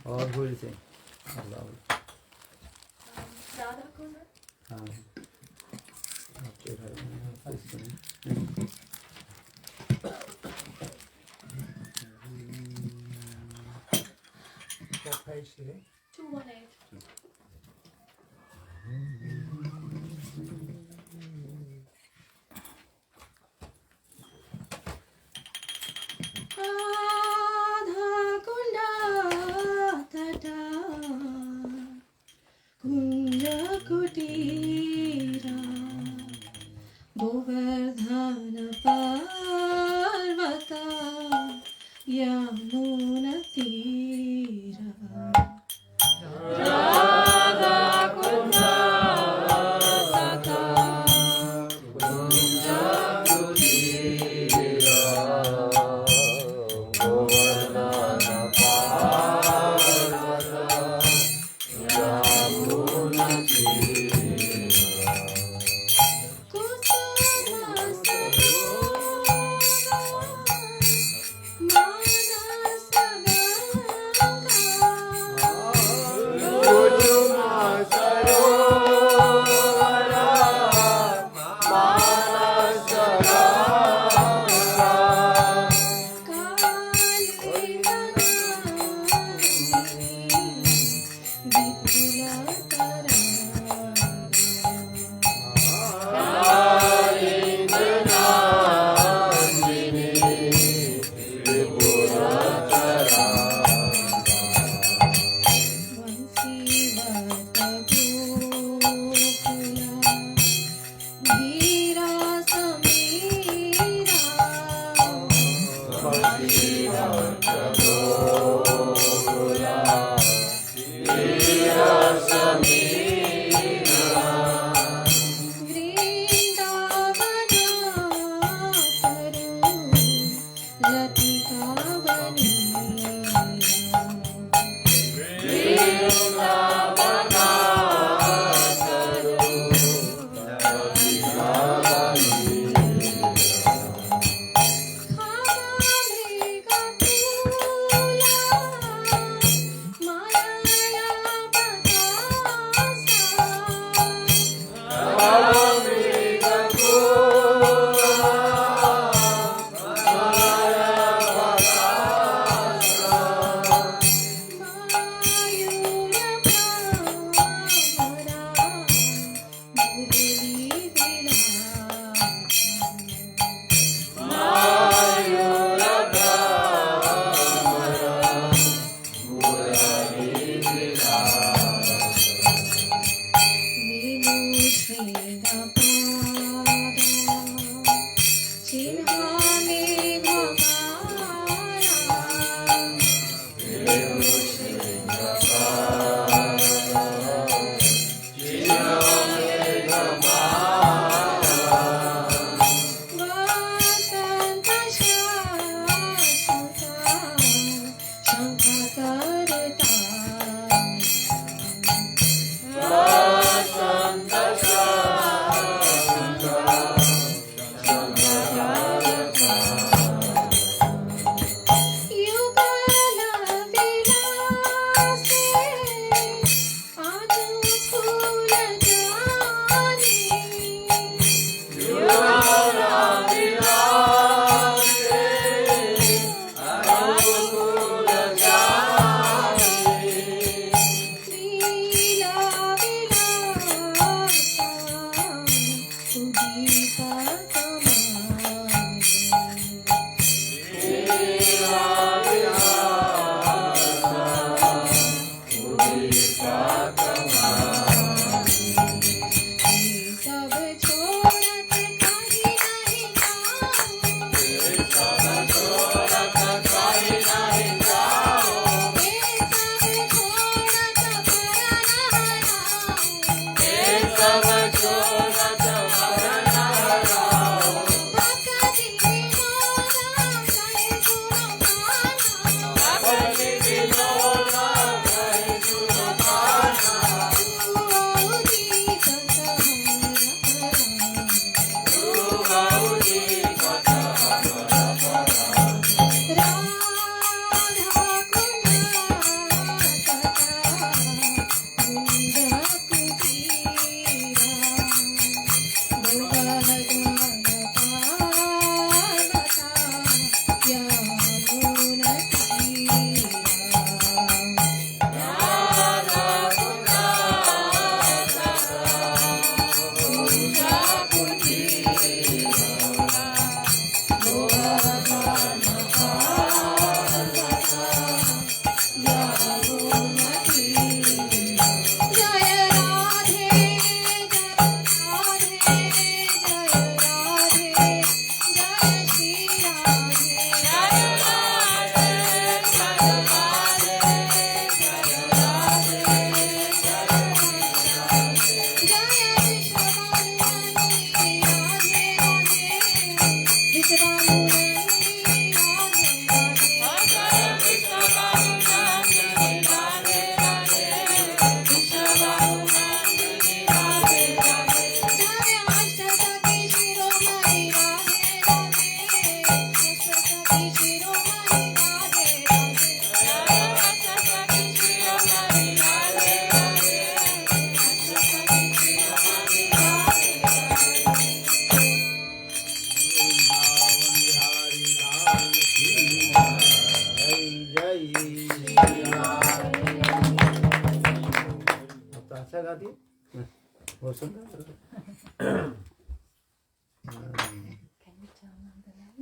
और भूल से What page is it? 218. Kutira Govardhana Parvata Yamuna Tira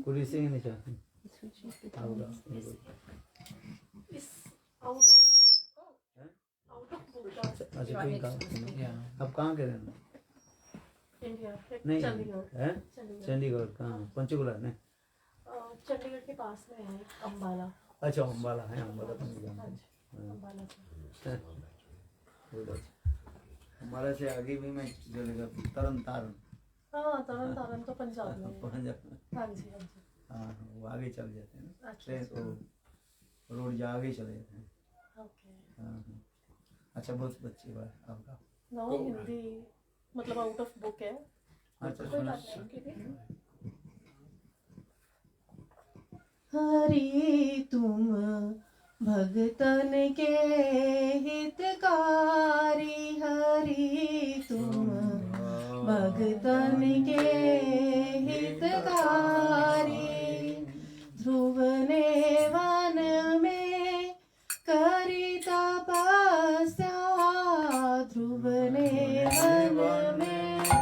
Could you sing in the chat? अच्छा कोई काम अब कहाँ के रहना? इंडिया नहीं चंडीगढ़ है चंडीगढ़ कहाँ पंचकुला नहीं चंडीगढ़ के पास में है अम्बाला। अच्छा अम्बाला है अम्बाला तो नहीं जानते अम्बाला हमारे से आगे भी मैं जगह तरन तारण हाँ तरन तारण तो पंजाब में पंजाब हाँ जी हाँ जी हाँ वो आगे चल जाते हैं ना अच्छा तो रोड जा आगे चले जाते हैं ओके हाँ अच्छा बहुत अच्छी बात आपका नो हिंदी मतलब आउट ऑफ बुक है अच्छा कोई बात नहीं हरि तुम भगतन के हितकारी हरि तुम भगतन के हितकारी ध्रुव ने वन में करी तपस्या ध्रुव ने वन में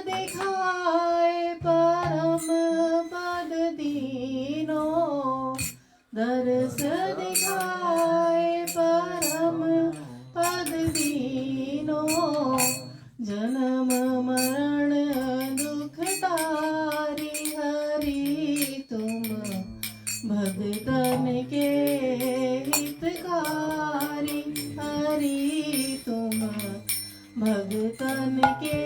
दिखाए परम पद दीनो, दर्श दिखाए परम पद दीनो, जन्म मरण दुख तारी हरि तुम भगतन के हितकारी, हरि तुम भगतन के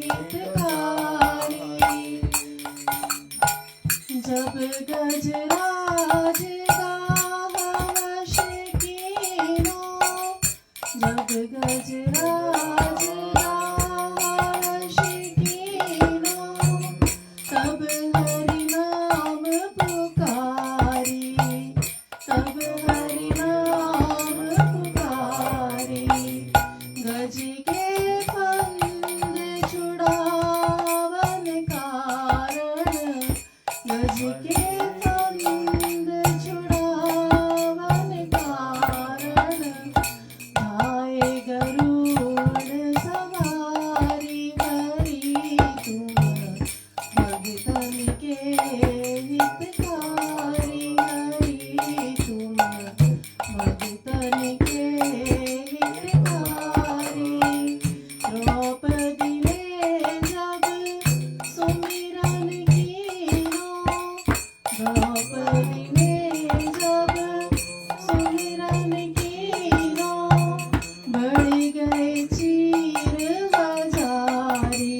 हितकारी। जब गजराज गावश कीनो, जब गजराज गावश कीनो, तब हरि नाम पुकारी, तब हरि नाम पुकारी। गज के फंद छुड़ावन कारण, गज के फंद छुड़ावन कारण, आए गरुड़ सवारी हरि तुम भगतन के हितकारी, हरि तुम भगतन के हितकारी। द्रौपदी ने जब सुमिरन कीनो, द्रौपदी ने जब सुमिरन कीनो, बढ़ गए चीर हजारी,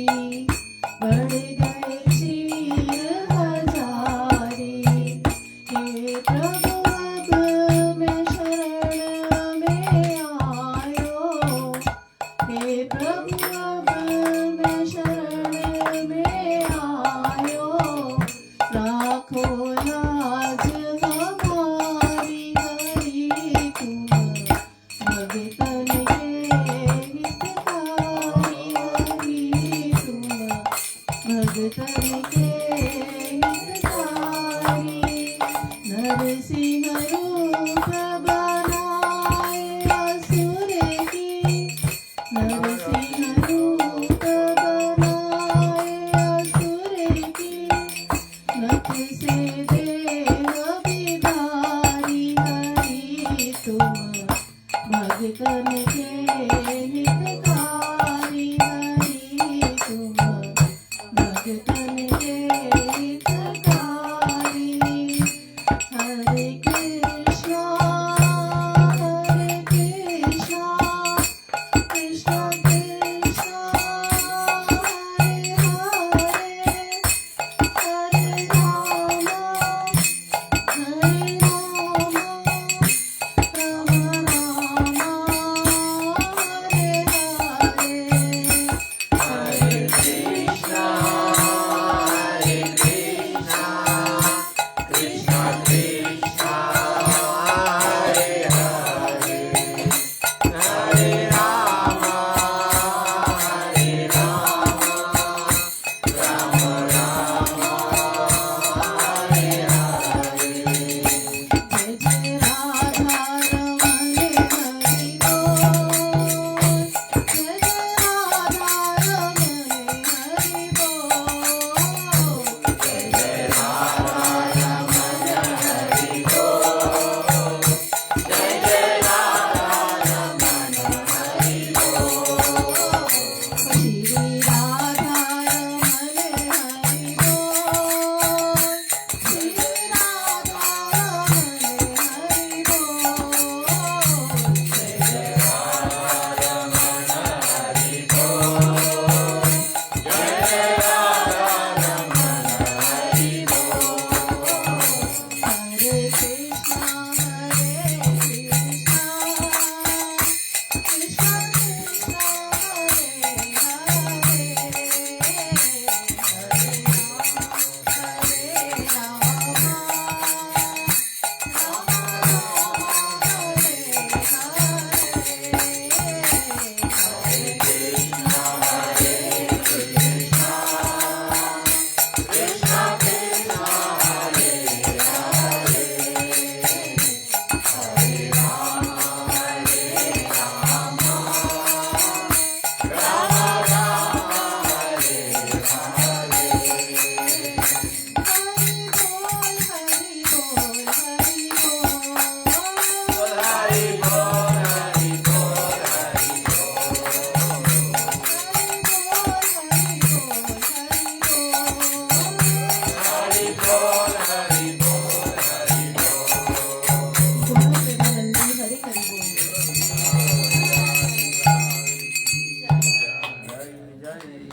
बढ़ गए चीर हजारी। हे प्रभु अब मैं शरण में आयो, हे प्रभु अब मैं शरण में आयो, राखो लाज हमारी हरि तुम भगतन के हितकारी, हरि तुम भगतन के हितकारी। नरसिंह रूप बनाए असुर की, नरसिंह रूप बनाए असुर की, नख से देह बिदारी हरि तुम भगतन के हितकारी, हरि तुम भगतन के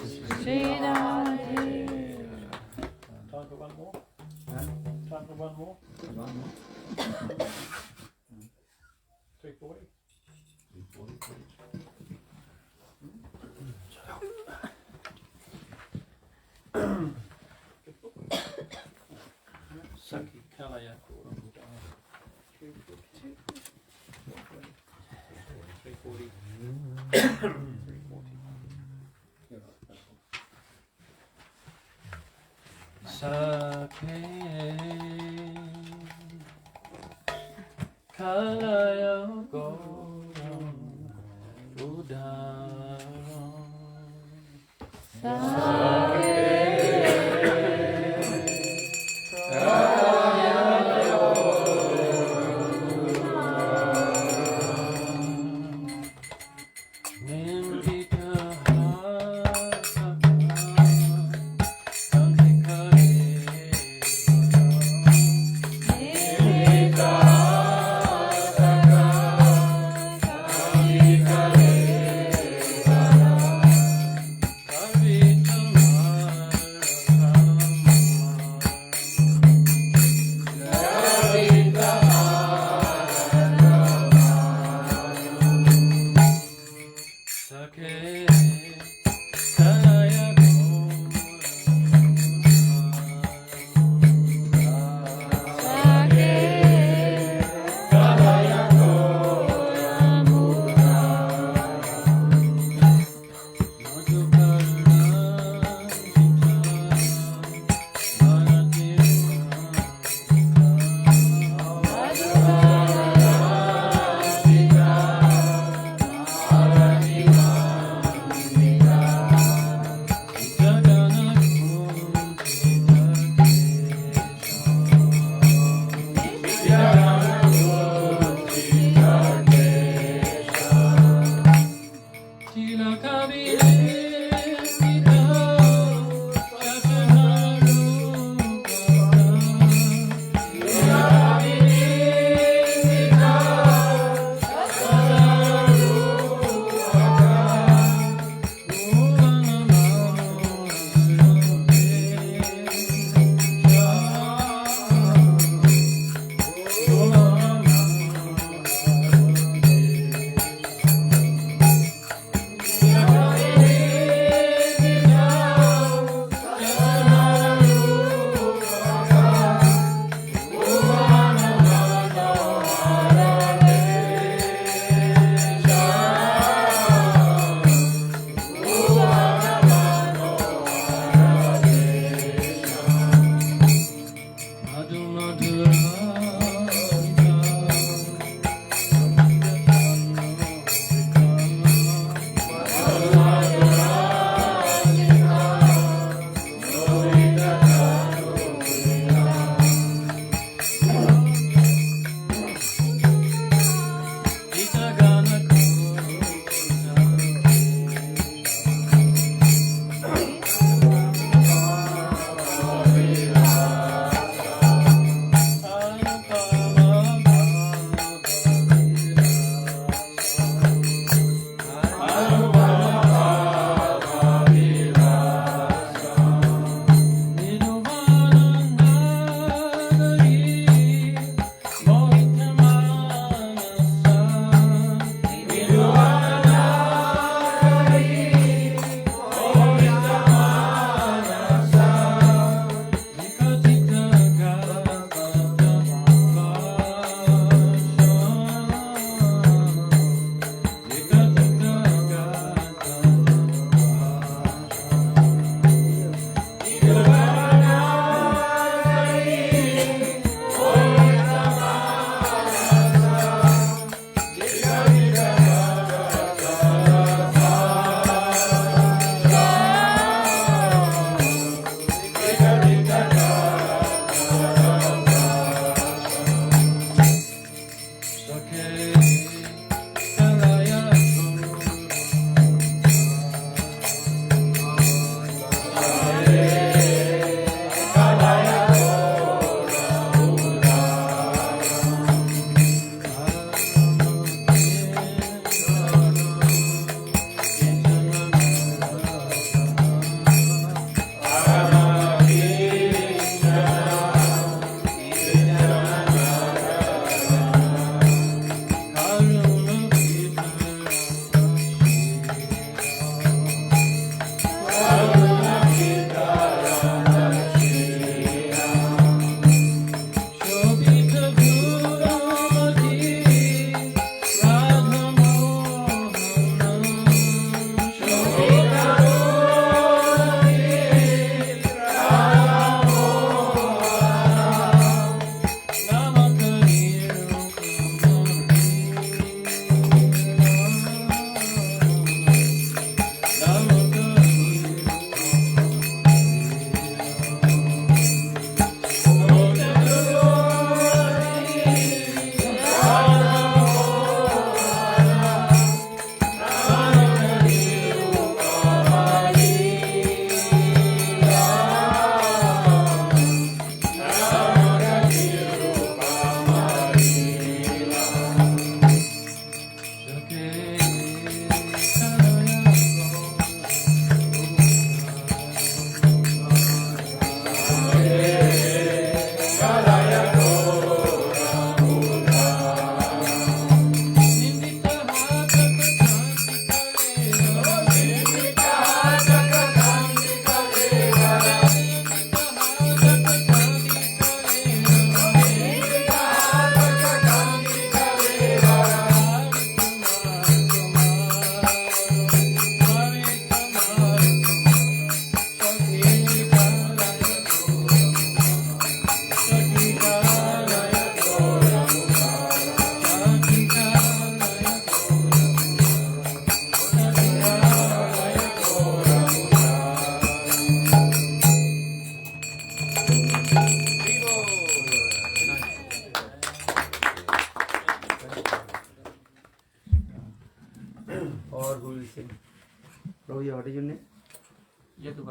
Shri Radhe. Time for one more? Huh? Time for one more? One more. 3:40? Saki Kalaya. 3:40. 3:40. Sake Kalaya Goram Udaram Kare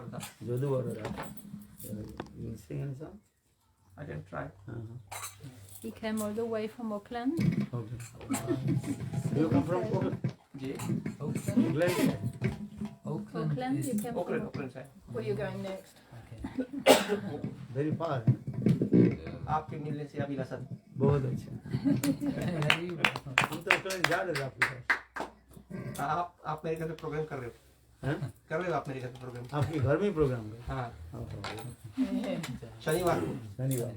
Bharata. Jodu Bharata. You will sing any song? I can try. He came all the way from Auckland. Okay. You come from Auckland? Ji? England? Auckland, you came from. Auckland side. Where are you going next? Very far. आपके मिलने से अभी लसन. बहुत अच्छा. तुम तो Auckland जा रहे थे आपके पास. आप मेरे घर पे प्रोग्राम कर रहे हो. हैं? कर रहे हो आप मेरे घर पे प्रोग्राम. आपके घर में ही प्रोग्राम है? हाँ. शनिवार शनिवार.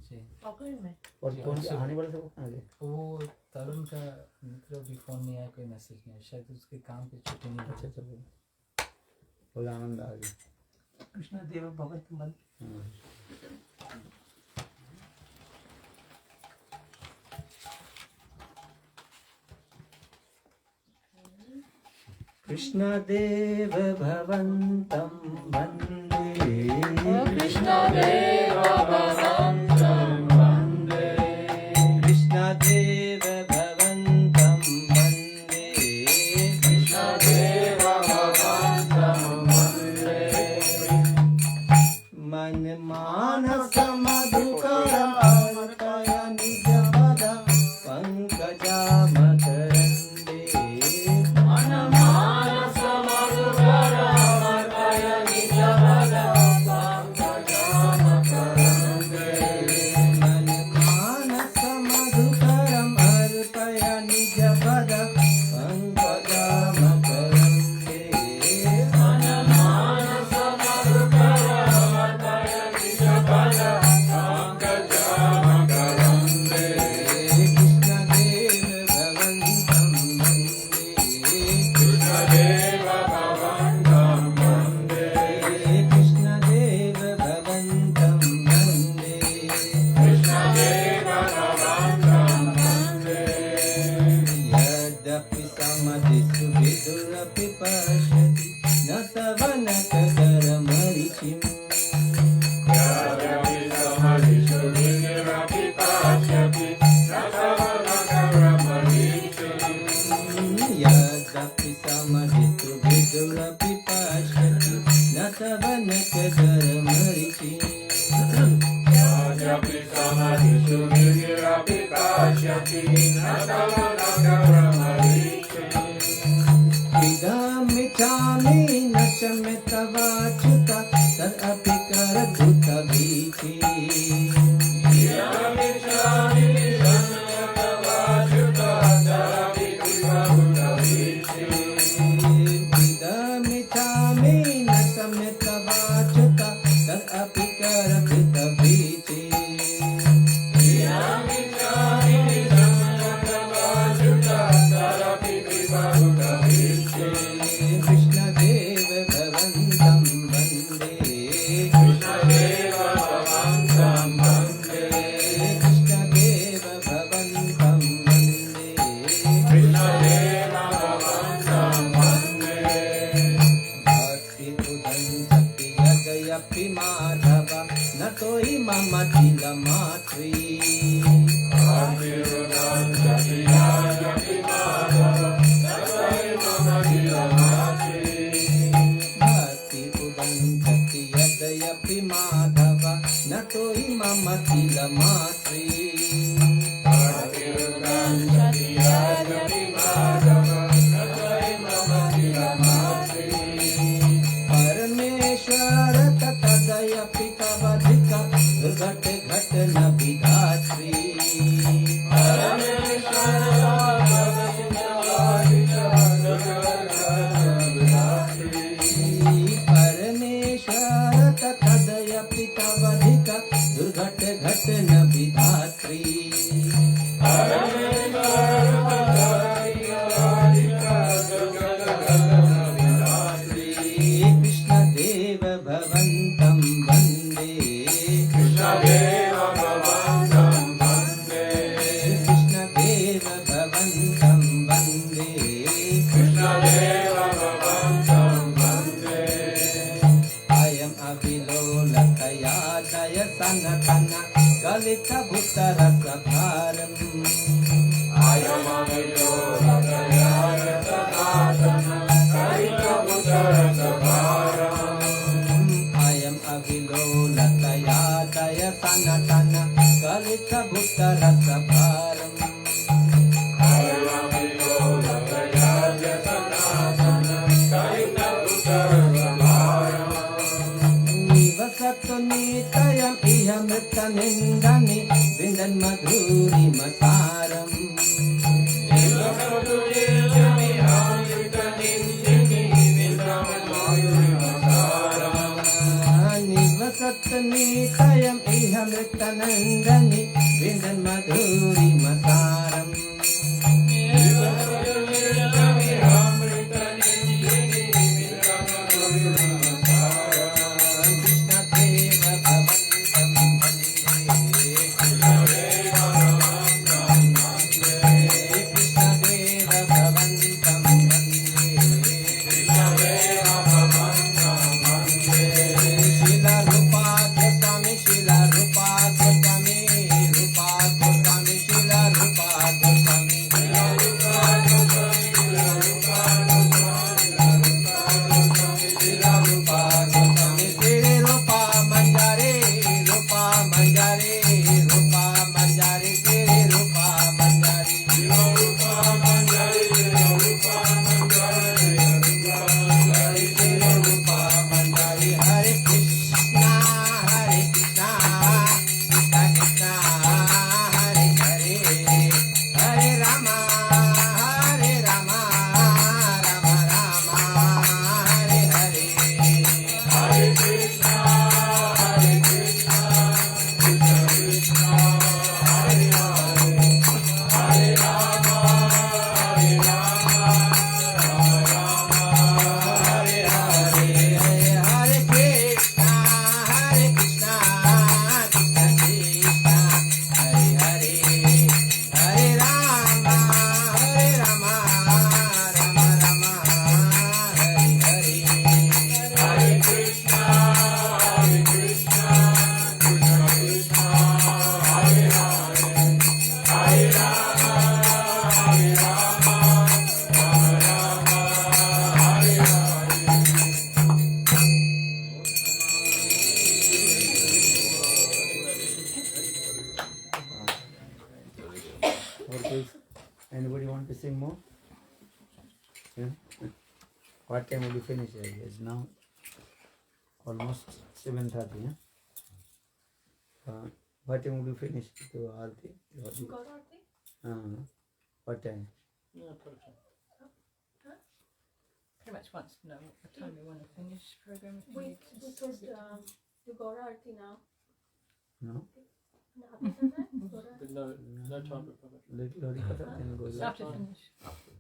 शनिवार. में और कौन से आने वाले सब कहाँ गए? वो तरुण का मित्र भी फोन नहीं आया, कोई मैसेज नहीं आया, शायद उसके काम पे छुट्टी नहीं. अच्छा चलो. बहुत आनंद आ गया. कृष्ण देव भगवत मन. कृष्णदेव भवन्तं वन्दे. Krishnadev Bhagavantam Vande. कृष्णदेव भवन्तं वन्दे. कृष्णदेव भवन्तं वन्दे. मन मानस मधुकरम् अर्पय निज पद पंकजामकरन्दे. sanatana kalita bhutta rasa bharam. Nitayam iha mritta nindani vindan madhuri mataram. Nivasat nitayam iha mritta nindani vindan madhuri mataram. Anybody want to sing more? Yeah? What time will you finish? It's now almost 7:30. Yeah? What time will you finish to Aarti? What time? Pretty much wants to know what time we want to finish program. Wait, because you go Aarti now. No? No time for Little harikatha, then go there. After finish. After.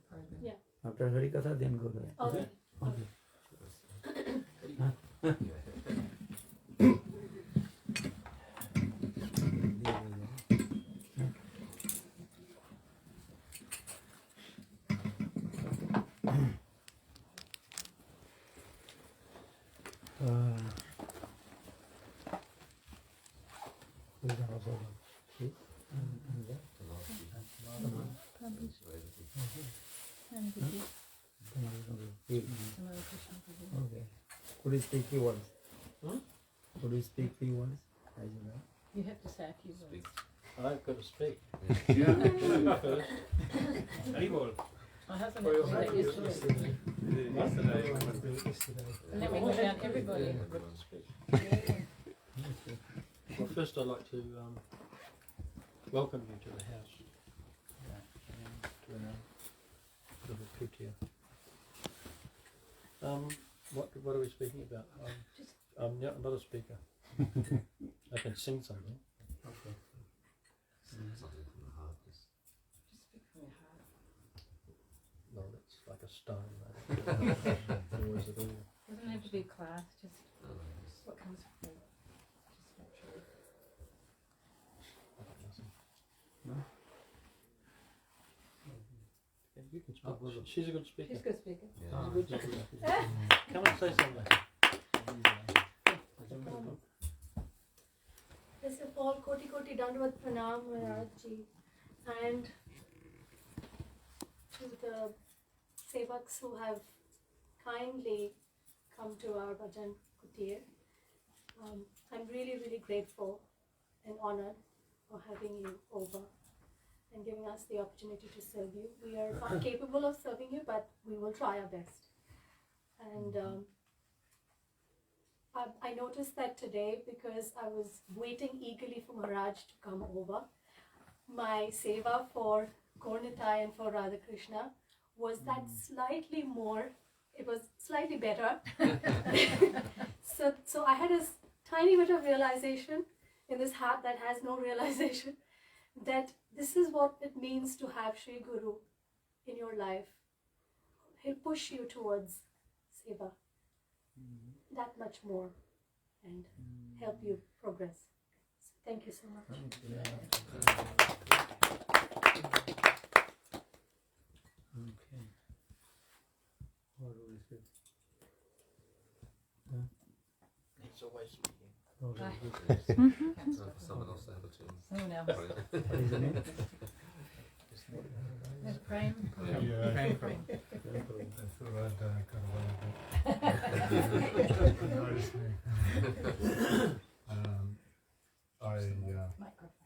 program. Yeah. After harikatha, then go there. Okay. Okay. Okay. Could you speak few words? Could you speak few words? You have to say a few words. I've got to speak. First. Anymore. My husband has to say yes to it. And then we go down everybody. Well, first I'd like to welcome you to the house. To a little pit here. What are we speaking about? I'm not a speaker. I can sing something. Okay. Something from the heart. Just speak from your heart. Well, it's like a stone. Or is it all? Doesn't have to be class, just what comes from you. Just naturally. No? You can speak. She's a good speaker. She's a good speaker. Yeah. She's a good speaker. Come and say something. First of all, koti dandavat pranam Maharajji, and to the sevaks who have kindly come to our bhajan kutir. I'm really, really grateful and honored for having you over and giving us the opportunity to serve you. We are not capable of serving you, but we will try our best. And I noticed that today, because I was waiting eagerly for Maharaj to come over, my seva for Kornitai and for Radha Krishna was that slightly more, it was slightly better. So I had a tiny bit of realization in this heart that has no realization, that this is what it means to have Shri Guru in your life. He'll push you towards seva that much more and help you progress. So thank you so much. Okay. What was it? It's always speaking. So for someone else to have a turn. Someone else. What is the name? There's Prem. Yeah. Prem. I thought I'd kind of noticed me. Microphone.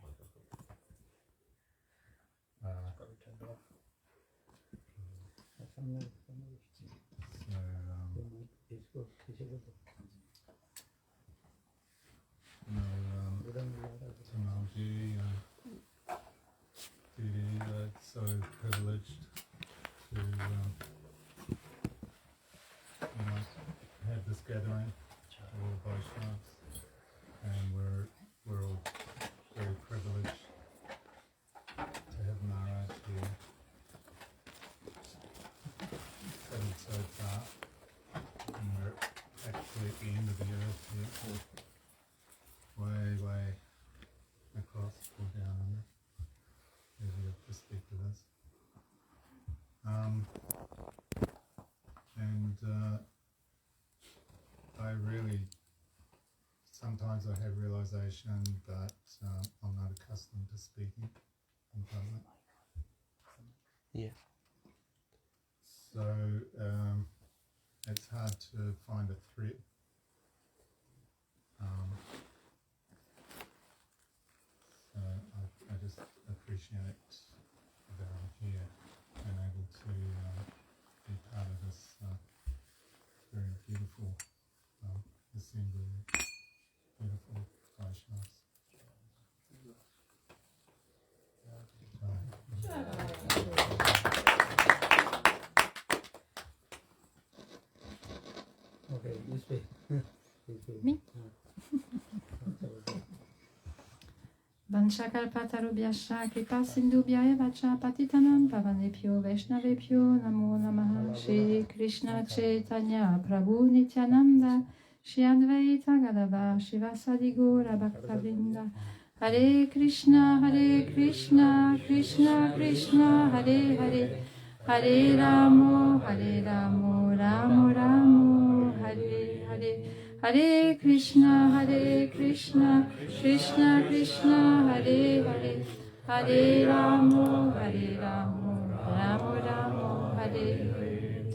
So privileged to have this gathering of all Vaishnavas, and we're all very privileged to have Maharaj here. Coming so far, and we're actually at the end of the earth here, way across or down under. You have to speak with us. I really, sometimes I have realization that I'm not accustomed to speaking in public. Yeah. So it's hard to find a thread. So I just appreciate that I'm here and able to be part of this very beautiful assembly, beautiful Vaishnavas. Okay, you speak. Me? Vanchakalpatarubhyascha kripa sindhubhyaya vacha patitanam pavanebhyo vaishnavebhyo namo namaha. Shri Krishna Chaitanya Prabhu Nityananda Shri Advaita Gadava Shivasadi Gaura Bhakta-vrinda. Hare Krishna Krishna Krishna Hare Hare, Hare Ramo Ramo Ramo Hare Hare. Hare Krishna Krishna Krishna Hare Hare, Hare Ramo Ramo Ramo Hare Hare.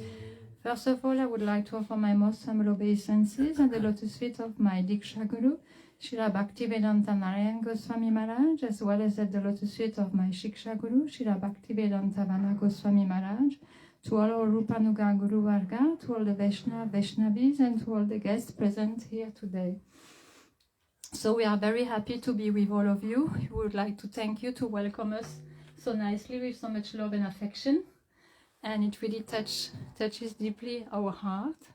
First of all, I would like to offer my most humble obeisances and the lotus feet of my Diksha Guru, Srila Bhaktivedanta Narayan Goswami Maharaj, as well as at the lotus feet of my Shiksha Guru, Srila Bhaktivedanta Vana Goswami Maharaj, to all our Rupanuga Guru Varga, to all the Vaishnavis, and to all the guests present here today. So we are very happy to be with all of you. We would like to thank you to welcome us so nicely with so much love and affection. And it really touches deeply our heart.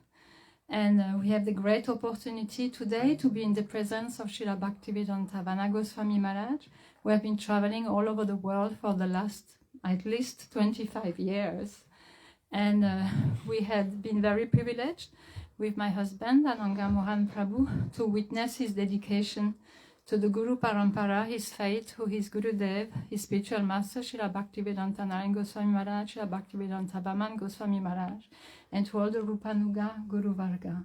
And we have the great opportunity today to be in the presence of Srila Bhaktivedanta Vana Goswami Maharaj. We have been traveling all over the world for the last at least 25 years. And we had been very privileged with my husband, Ananga Mohan Prabhu, to witness his dedication to the Guru Parampara, his faith, who is Gurudev, his spiritual master, Srila Bhaktivedanta Narayan Goswami Maharaj, Srila Bhaktivedanta Vaman Goswami Maharaj, and to all the Rupanuga Guru Varga.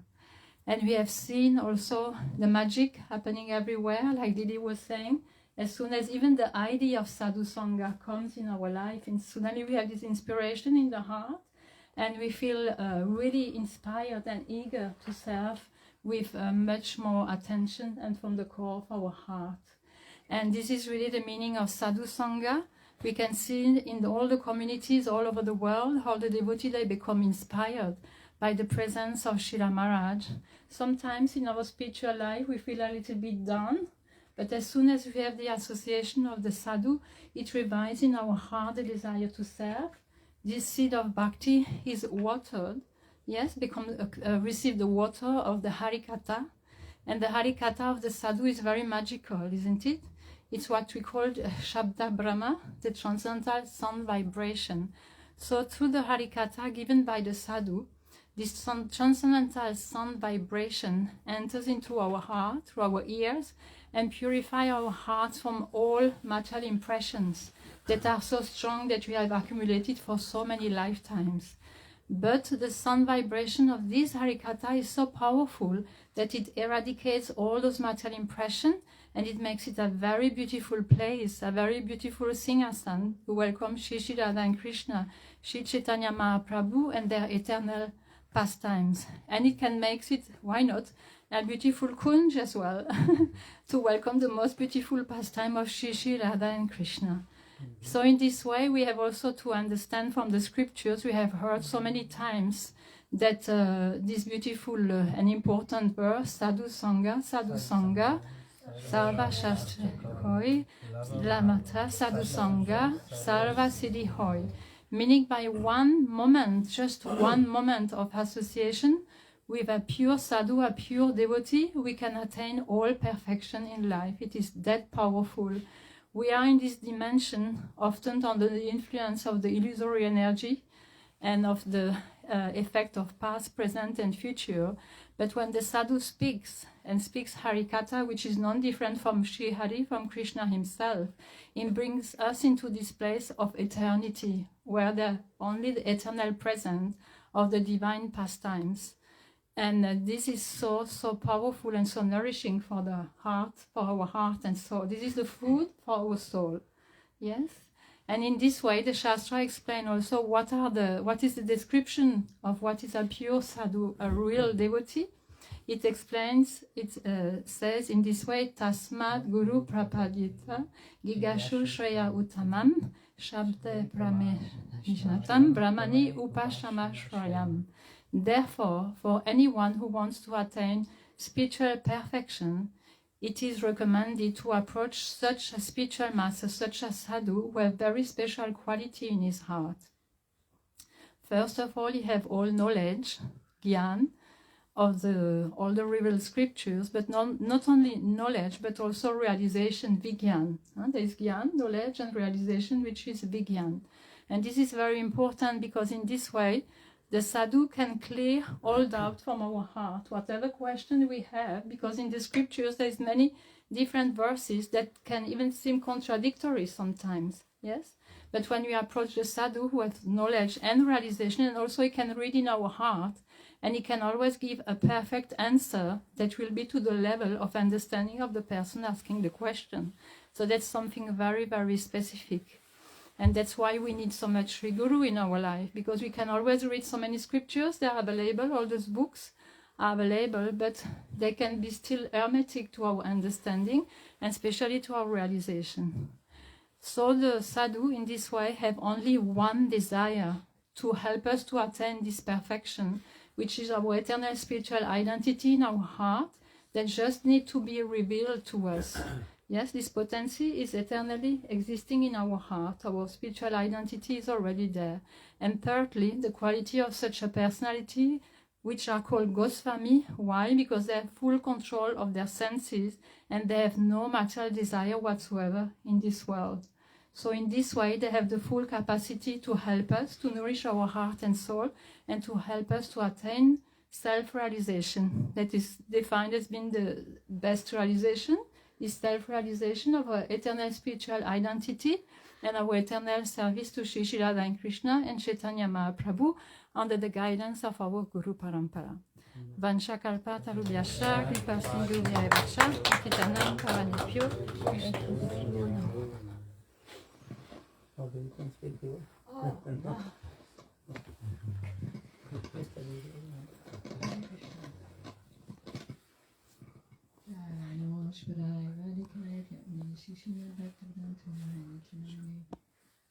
And we have seen also the magic happening everywhere, like Didi was saying. As soon as even the idea of Sadhu-sanga comes in our life, and suddenly we have this inspiration in the heart, and we feel really inspired and eager to serve with much more attention and from the core of our heart. And this is really the meaning of Sadhu-sanga. We can see in all the communities all over the world how the devotees, they become inspired by the presence of Srila Maharaj. Sometimes in our spiritual life we feel a little bit down, but as soon as we have the association of the sadhu, it revives in our heart the desire to serve. This seed of bhakti is watered, yes, receive the water of the harikatha, and the harikatha of the sadhu is very magical, isn't it? It's what we call Shabda Brahma, the transcendental sound vibration. So through the harikatha given by the sadhu, this transcendental sound vibration enters into our heart, through our ears, and purify our hearts from all material impressions that are so strong that we have accumulated for so many lifetimes. But the sound vibration of this harikatha is so powerful that it eradicates all those material impressions, and it makes it a very beautiful place, a very beautiful singhasan to welcome Shri Radha and Krishna, Shri Chaitanya Mahaprabhu and their eternal pastimes. And it can make it, why not, a beautiful kunj as well, to welcome the most beautiful pastime of Shri Radha and Krishna. So in this way we have also to understand from the scriptures, we have heard so many times that this beautiful and important verse, Sadhu-sanga, Sadhu-sanga, sarva-śāstre hoy, lamata, Sadhu-sanga, sarva-siddhi hoy. Meaning by one moment, just one moment of association with a pure sadhu, a pure devotee, we can attain all perfection in life. It is that powerful. We are in this dimension often under the influence of the illusory energy and of the effect of past, present and future. But when the sadhu speaks, and speaks harikatha, which is non-different from Sri Hari, from Krishna himself, it brings us into this place of eternity, where there only the eternal presence of the divine pastimes. And this is so powerful and so nourishing for the heart, for our heart and soul. This is the food for our soul. Yes? And in this way, the Shastra explain also what is the description of what is a pure sadhu, a real devotee. It explains, it says in this way, Tasmad Guru Prapadyita Gigashu Shreya Uttamam Shabde Brahmāṇḍa Brahmani Upashama Shrayam. Therefore, for anyone who wants to attain spiritual perfection, it is recommended to approach such a spiritual master, such a sadhu, who have very special quality in his heart. First of all, he have all knowledge, gyan, of all the revealed scriptures, but not only knowledge, but also realization, vigyan. There is gyan, knowledge, and realization, which is vigyan. And this is very important because in this way, the sadhu can clear all doubt from our heart, whatever question we have, because in the scriptures there is many different verses that can even seem contradictory sometimes, yes? But when we approach the sadhu who has knowledge and realization, and also he can read in our heart, and he can always give a perfect answer that will be to the level of understanding of the person asking the question. So that's something very, very specific. And that's why we need so much Sri Guru in our life, because we can always read so many scriptures, they are available, all those books are available, but they can be still hermetic to our understanding, and especially to our realization. So the sadhu in this way have only one desire, to help us to attain this perfection, which is our eternal spiritual identity in our heart, that just need to be revealed to us. Yes, this potency is eternally existing in our heart. Our spiritual identity is already there. And thirdly, the quality of such a personality, which are called Goswami. Why? Because they have full control of their senses and they have no material desire whatsoever in this world. So in this way, they have the full capacity to help us, to nourish our heart and soul, and to help us to attain self-realization. That is defined as being the best realization, is self-realization of our eternal spiritual identity and our eternal service to Shri Radha and Krishna and Chaitanya Mahaprabhu under the guidance of our Guru Parampara. Vansha Kalpata Rubhyascha Kripa Sindhu Vyayavacha Patitanam Pavanebhyo. Okay, you can speak here. Vajpadaya Radhikaya Vyatni Kṛṣṇa-bhakti-janma-mūla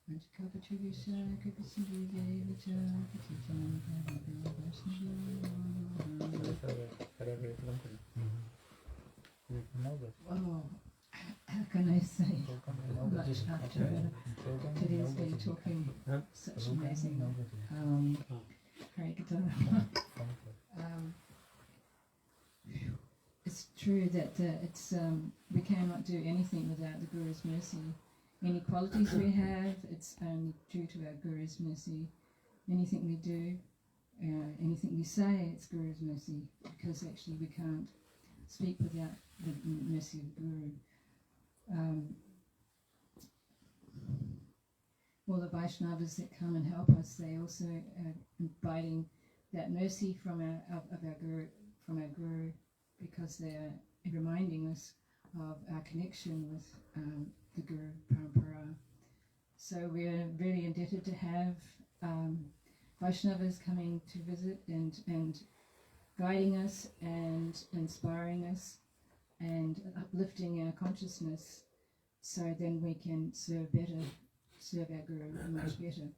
Manchakapachurisa Kripasindive Vacha Patitanam Oh, how can I say much after today's day talking such amazing harikatha. It's true that we cannot do anything without the Guru's mercy. Any qualities we have, it's only due to our Guru's mercy. Anything we do, anything we say, it's Guru's mercy, because actually we can't speak without the mercy of the Guru. All the Vaishnavas that come and help us, they also are inviting that mercy from our Guru, because they are reminding us of our connection with the Guru Parampara. So we are really indebted to have Vaishnavas coming to visit and guiding us and inspiring us and uplifting our consciousness, so then we can serve our Guru much better.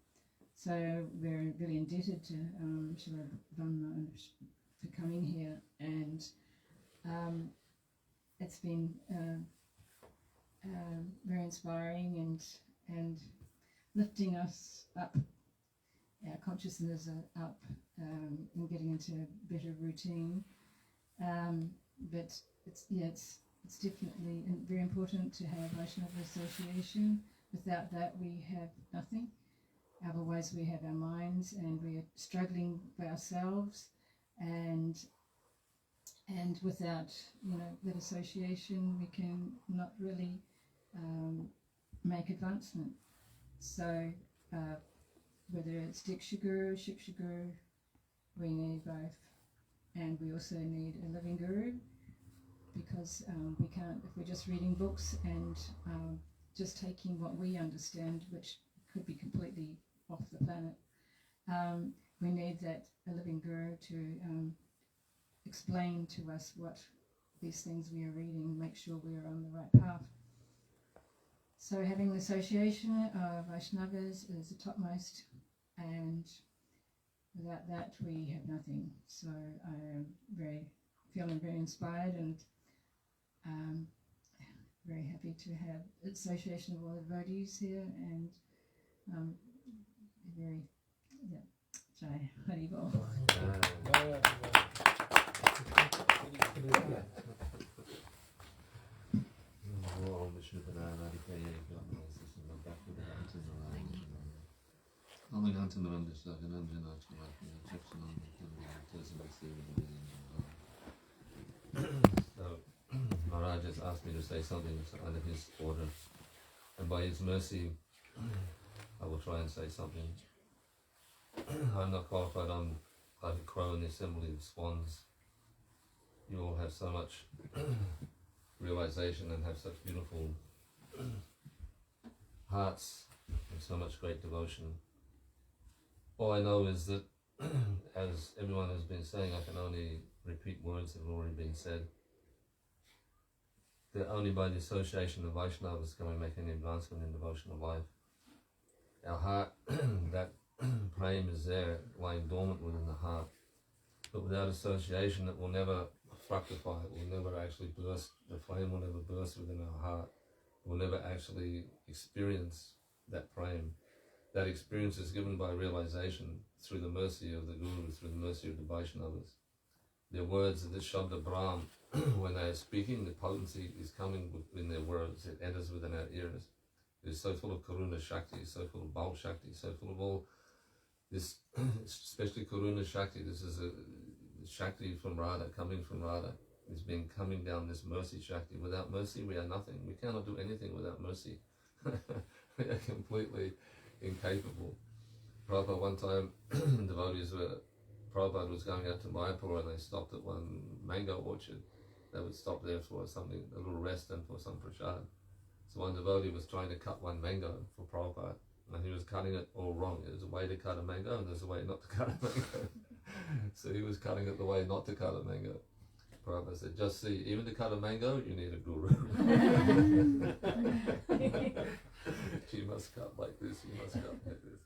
So we're really indebted to śṛṇvatāṁ for coming here, and it's been very inspiring and lifting us up, our consciousness up, and getting into a better routine. But it's definitely very important to have Vaishnava association. Without that, we have nothing. Otherwise, we have our minds, and we are struggling by ourselves, and without that association, we can not really make advancement. So whether it's Diksha Guru, Shiksha Guru, we need both, and we also need a living Guru, because we can't, if we're just reading books and just taking what we understand, which could be completely off the planet, we need a living Guru to explain to us what these things we are reading, make sure we are on the right path. So having the association of Vaishnavas is the topmost, and without that we have nothing. So I am feeling very inspired and very happy to have the association of all the devotees here, and Jai Haribol. So, Maharaj just asked me to say something under his order, and by his mercy, I will try and say something. I'm not qualified. I'm like a crow in the assembly of swans. You all have so much realization and have such beautiful hearts and so much great devotion. All I know is that, as everyone has been saying, I can only repeat words that have already been said, that only by the association of Vaishnavas can we make any advancement in devotional life. Our heart, that prema is there, lying dormant within the heart, but without association it will never fructify, it will never actually burst, the flame will never burst within our heart, we'll never actually experience that prema. That experience is given by realization through the mercy of the Guru, through the mercy of the Vaishnavas. Their words, the Shabda Brahm, when they are speaking, the potency is coming within their words, it enters within our ears. It is so full of Karuna Shakti, so full of Bal Shakti, so full of all this, especially Karuna Shakti. This is a Shakti from Radha, coming from Radha. It's been coming down this mercy Shakti. Without mercy, we are nothing. We cannot do anything without mercy. We are completely incapable. Prabhupada, one time, Prabhupada was going out to Mayapur and they stopped at one mango orchard. They would stop there for something, a little rest and for some prasad. So one devotee was trying to cut one mango for Prabhupada, and he was cutting it all wrong. There's a way to cut a mango and there's a way not to cut a mango. So he was cutting it the way not to cut a mango. Prabhupada said, just see, even to cut a mango, you need a guru. You must cut like this, you must cut like this.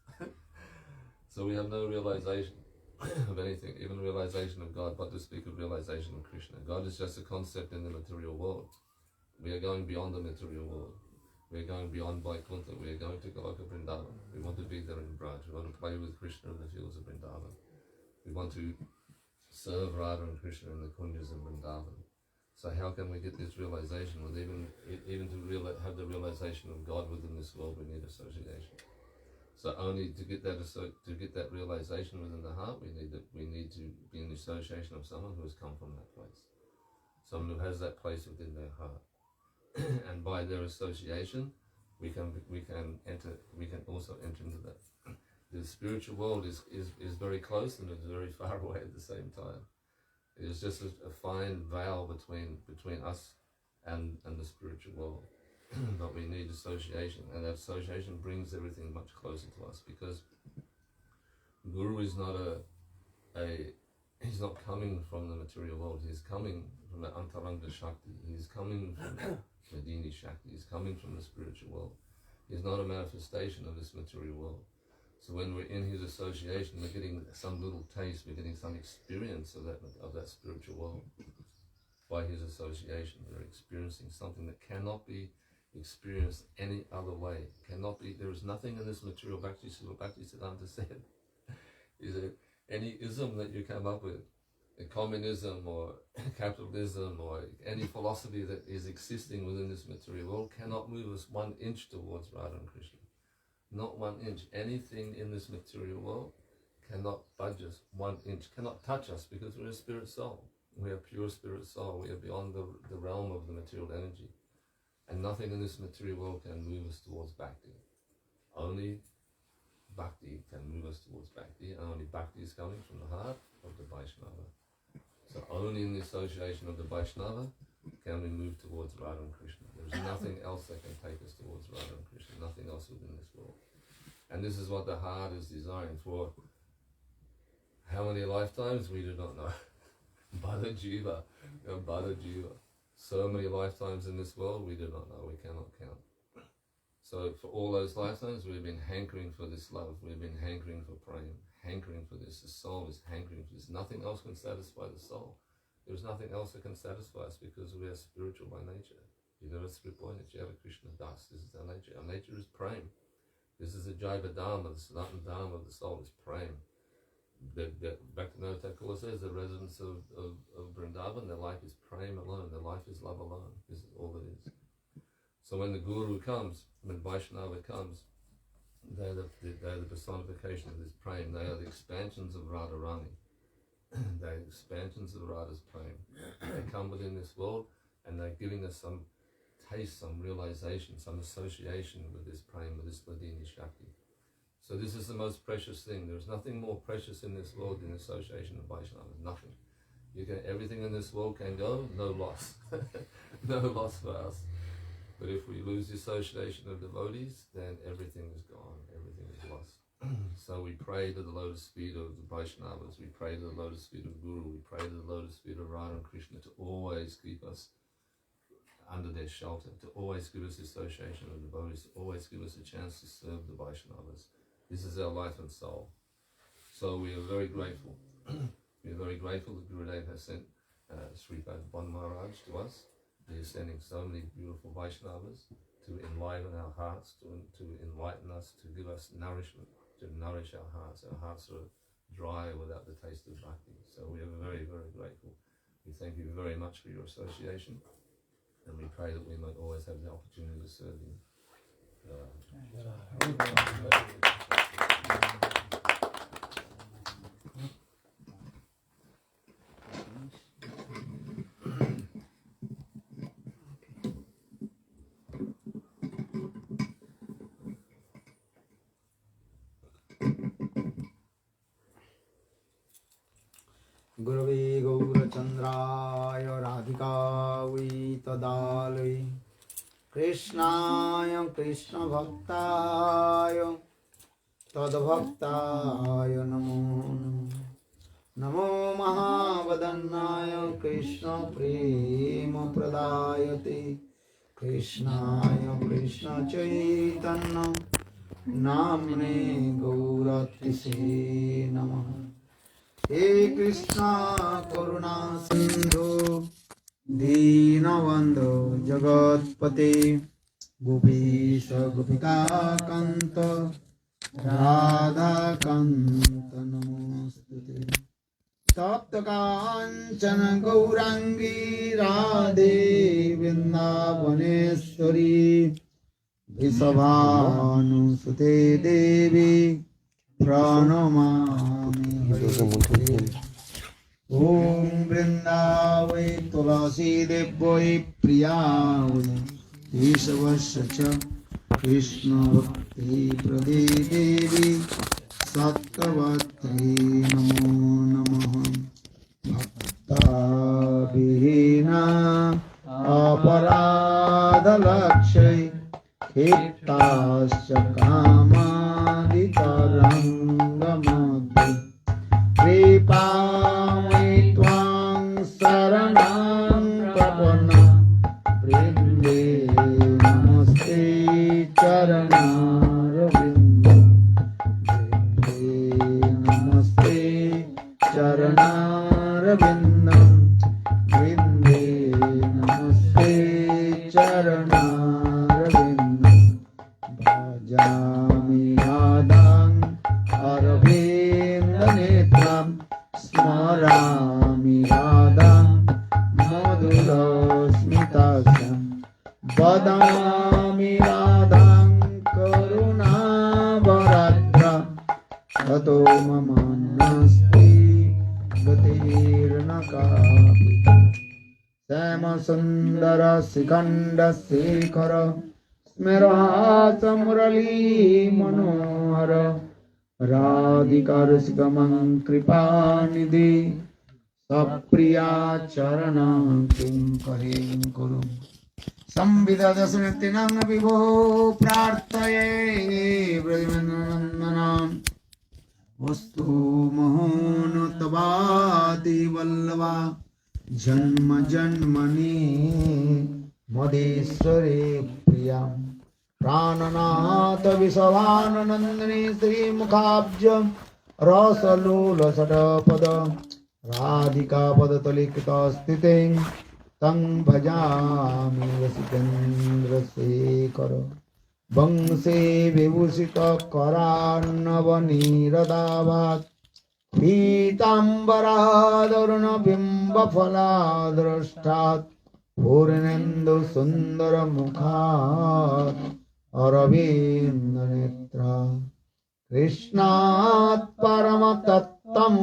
So we have no realization of anything, even realization of God, but to speak of realization of Krishna. God is just a concept in the material world. We are going beyond the material world. We are going beyond Vaikuntha. We are going to Goloka Vrindavan. We want to be there in Braj. We want to play with Krishna in the fields of Vrindavan. We want to serve Radha and Krishna in the kunjas of Vrindavan. So how can we get this realization? Well, even to have the realization of God within this world, we need association. So only to get that realization within the heart, we need to be in the association of someone who has come from that place, someone who has that place within their heart, and by their association, we can also enter into that. The spiritual world is very close and it's very far away at the same time. It is just a fine veil between us and the spiritual world. But we need association, and that association brings everything much closer to us, because Guru is not he's not coming from the material world. He's coming from the Antaranga Shakti. He's coming from the Dini Shakti. He's coming from the spiritual world. He's not a manifestation of this material world. So when we're in his association, we're getting some little taste, we're getting some experience of that spiritual world. By his association, we're experiencing something that cannot be experienced any other way. Cannot be. There is nothing in this material. Bhakti-siddhanta said, is there any ism that you come up with, communism or capitalism or any philosophy that is existing within this material world, cannot move us 1 inch towards Radha and Krishna. Not 1 inch. Anything in this material world cannot budge us 1 inch, cannot touch us, because we're a spirit soul. We are pure spirit soul. We are beyond the realm of the material energy. And nothing in this material world can move us towards Bhakti. Only Bhakti can move us towards Bhakti, and only Bhakti is coming from the heart of the Vaishnava. So only in the association of the Vaishnava can we move towards Radha and Krishna. There's nothing else that can take us towards Radha and Krishna, nothing else within this world. And this is what the heart is desiring for. How many lifetimes? We do not know. Bada Jiva, Bada Jiva. So many lifetimes in this world, we do not know, we cannot count. So for all those lifetimes, we've been hankering for this love, we've been hankering for praying, hankering for this. The soul is hankering for this. Nothing else can satisfy the soul. There's nothing else that can satisfy us, because we are spiritual by nature. Krishna Das. This is our nature. Our nature is praying. This is the Jiva Dharma, the Sanatana Dharma of the soul is praying. Bhaktivinoda Thakur says the residents of Vrindavan, their life is praying alone, their life is love alone. This is all it is. So when the Guru comes, when Vaishnava comes, they are the personification of this praying. They are the expansions of Radharani. They are expansions of Radha's praying. They come within this world and they're giving us some taste, some realization, some association with this praying, with this Ladini Shakti. So this is the most precious thing. There's nothing more precious in this world than association of Vaishnavas. Nothing. Everything in this world can go, no loss. No loss for us. But if we lose the association of devotees, then everything is gone. Everything is lost. So we pray to the lotus feet of the Vaishnavas. We pray to the lotus feet of Guru. We pray to the lotus feet of Radha and Krishna to always keep us under their shelter, to always give us the association of devotees, to always give us a chance to serve the Vaishnavas. This is our life and soul. So we are very grateful. We are very grateful that Gurudev has sent Sripad Bon Maharaj to us. He is sending so many beautiful Vaishnavas to enliven our hearts, to enlighten us, to give us nourishment, to nourish our hearts. Our hearts are dry without the taste of bhakti. So we are very, very grateful. We thank you very much for your association, and we pray that we might always have the opportunity to serve you. Gurave Gaurachandraya Radhikavi Tadalai Krishnaya Kṛṣṇa-bhakti-Janma-mūla Tadbhaktaya Namo Namo नमो महावदन्नाय कृष्ण प्रेम प्रदायते कृष्णाय कृष्ण चैतन्य नामने गौरतिसे नमः। हे कृष्णा करुणा सिंधु दीनबन्धो जगत्पते गोपीश गोपिका कांत राधा कांत नमोस्तुते। तप्त कांचन गौरांगी राधे वृंदावनेश्वरी वृषभानुसुते देवी प्रणमामि हरिप्रिये। ॐ वृंदावै तुलसी देव्यै प्रियायै केशवस्य च कृष्ण भक्ति प्रदे देवी सत्कवत्रे नमो नमः। भक्ताभिहीना अपराधलक्ष्यै क्षिप्ताश्च कामादितरङ्गमध्ये कृपामयि त्वां शरणं प्रपन्ना वृन्दे नमस्ते चरणारविन्दे नमस्ते चरणारविन्दं वृन्दे नमस्ते चरणारविन्दं भजामि राधां अरविन्दनेत्रां स्मरामि राधां मधुरस्मितास्यां वदामि राधां करुणावराद्रा ततो मम नास्ति गतिर्न कापि। श्यामसुन्दर शिखण्डशेखर स्मेरहास मुरली मनोहर राधिकारसिकमं कृपानिधि सप्रिया चरणं किङ्करीं कुरु। संविदधस्मृतिनं विभो प्रार्थये ब्रजनन्दनां वस्तु मोहनतवाति वल्लभा जन्म जन्मनि मदेश्वरे प्रिया प्राणनाथ विषवाननंदिनी श्रीमुखाब्ज रसलोलसटपद राधिका पदतलिकृतस्थितिं तं भजामि रसिकेन्द्रशेखर वंशे विभूषित करार्णवनीरदाभात् पीताम्बरादरुणबिम्बफलादृष्टात् पूर्णेन्दु सुन्दरमुखात् अरविन्दनेत्रा कृष्णात् परमतत्त्वं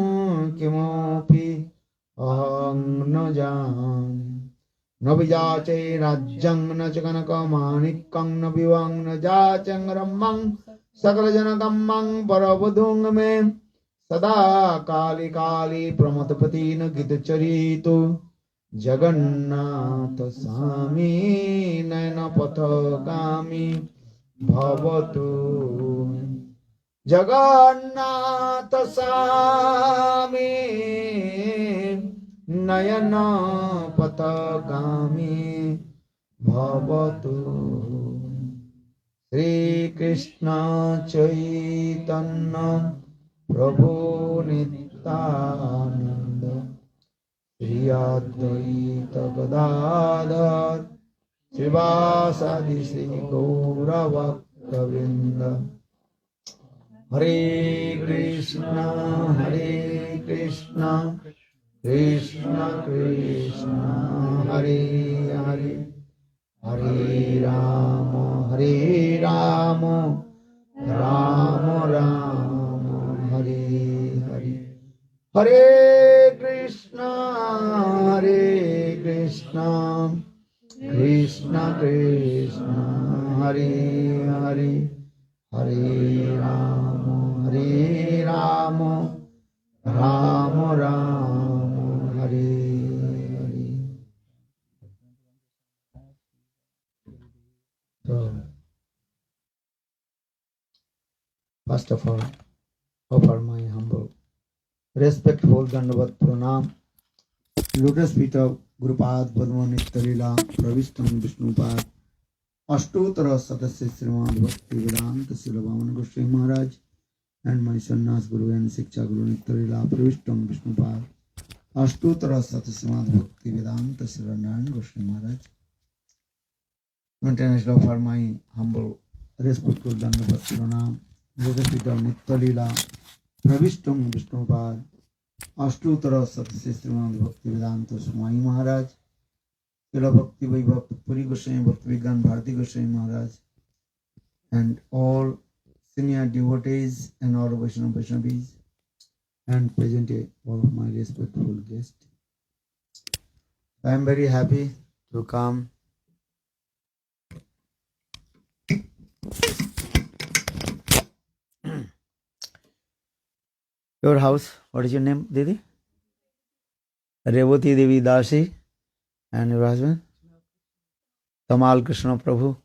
किमपि अहं न जाने। न विजाचे राज्यं न च कनकमाणिक्यं न विवां न जाचं रम्यं सकलजनकं परवधूं मे सदा काली काली प्रमथपति न गीतचरितो जगन्नाथ स्वामी नयनपथगामी भवतु। जगन्नाथ स्वामी नयनपथगामी भवतु। श्री कृष्ण चैतन्य प्रभु नित्यानंद श्री अद्वैत गदाधर श्रीवासादि श्री गौरभक्तवृंद। हरे कृष्णा कृष्ण कृष्ण हरे हरे हरे राम राम राम हरे हरे। हरे Krishna Krishna Krishna Hare Hare Hare Ram Ram Ram Hare Hare. So, first of all, offer my humble Respectful Dandavat Pranam. Lotus feet of Gurupad Padma Nitya-lila Pravishtam Vishnupad Ashtotara Sadasya Srimad Bhagavatam Srila Goswami Maharaj and my sannyas Guru and Siksha Guru Nitya-lila Pravishtam Vishnupad Ashtotara Sadasya Srimad Bhagavatam Srila Goswami Maharaj. Maintenance offer my humble respectful Dandavat Pranam. Lotus feet of Nitya-lila Pravishtam Vishnupad Ashtotara Sadasya Srimad Bhagavatam Swami Maharaj, Srila Bhakti Vaibhav Puri Goswami Bhakti-Janma-mūla Goswami Maharaj, and all senior devotees and all Vaishnavis, and present all of my respectful guests. I am very happy to come your house. What is your name, Didi? Revati Devi Dasi. And your husband? Tamal Krishna Prabhu.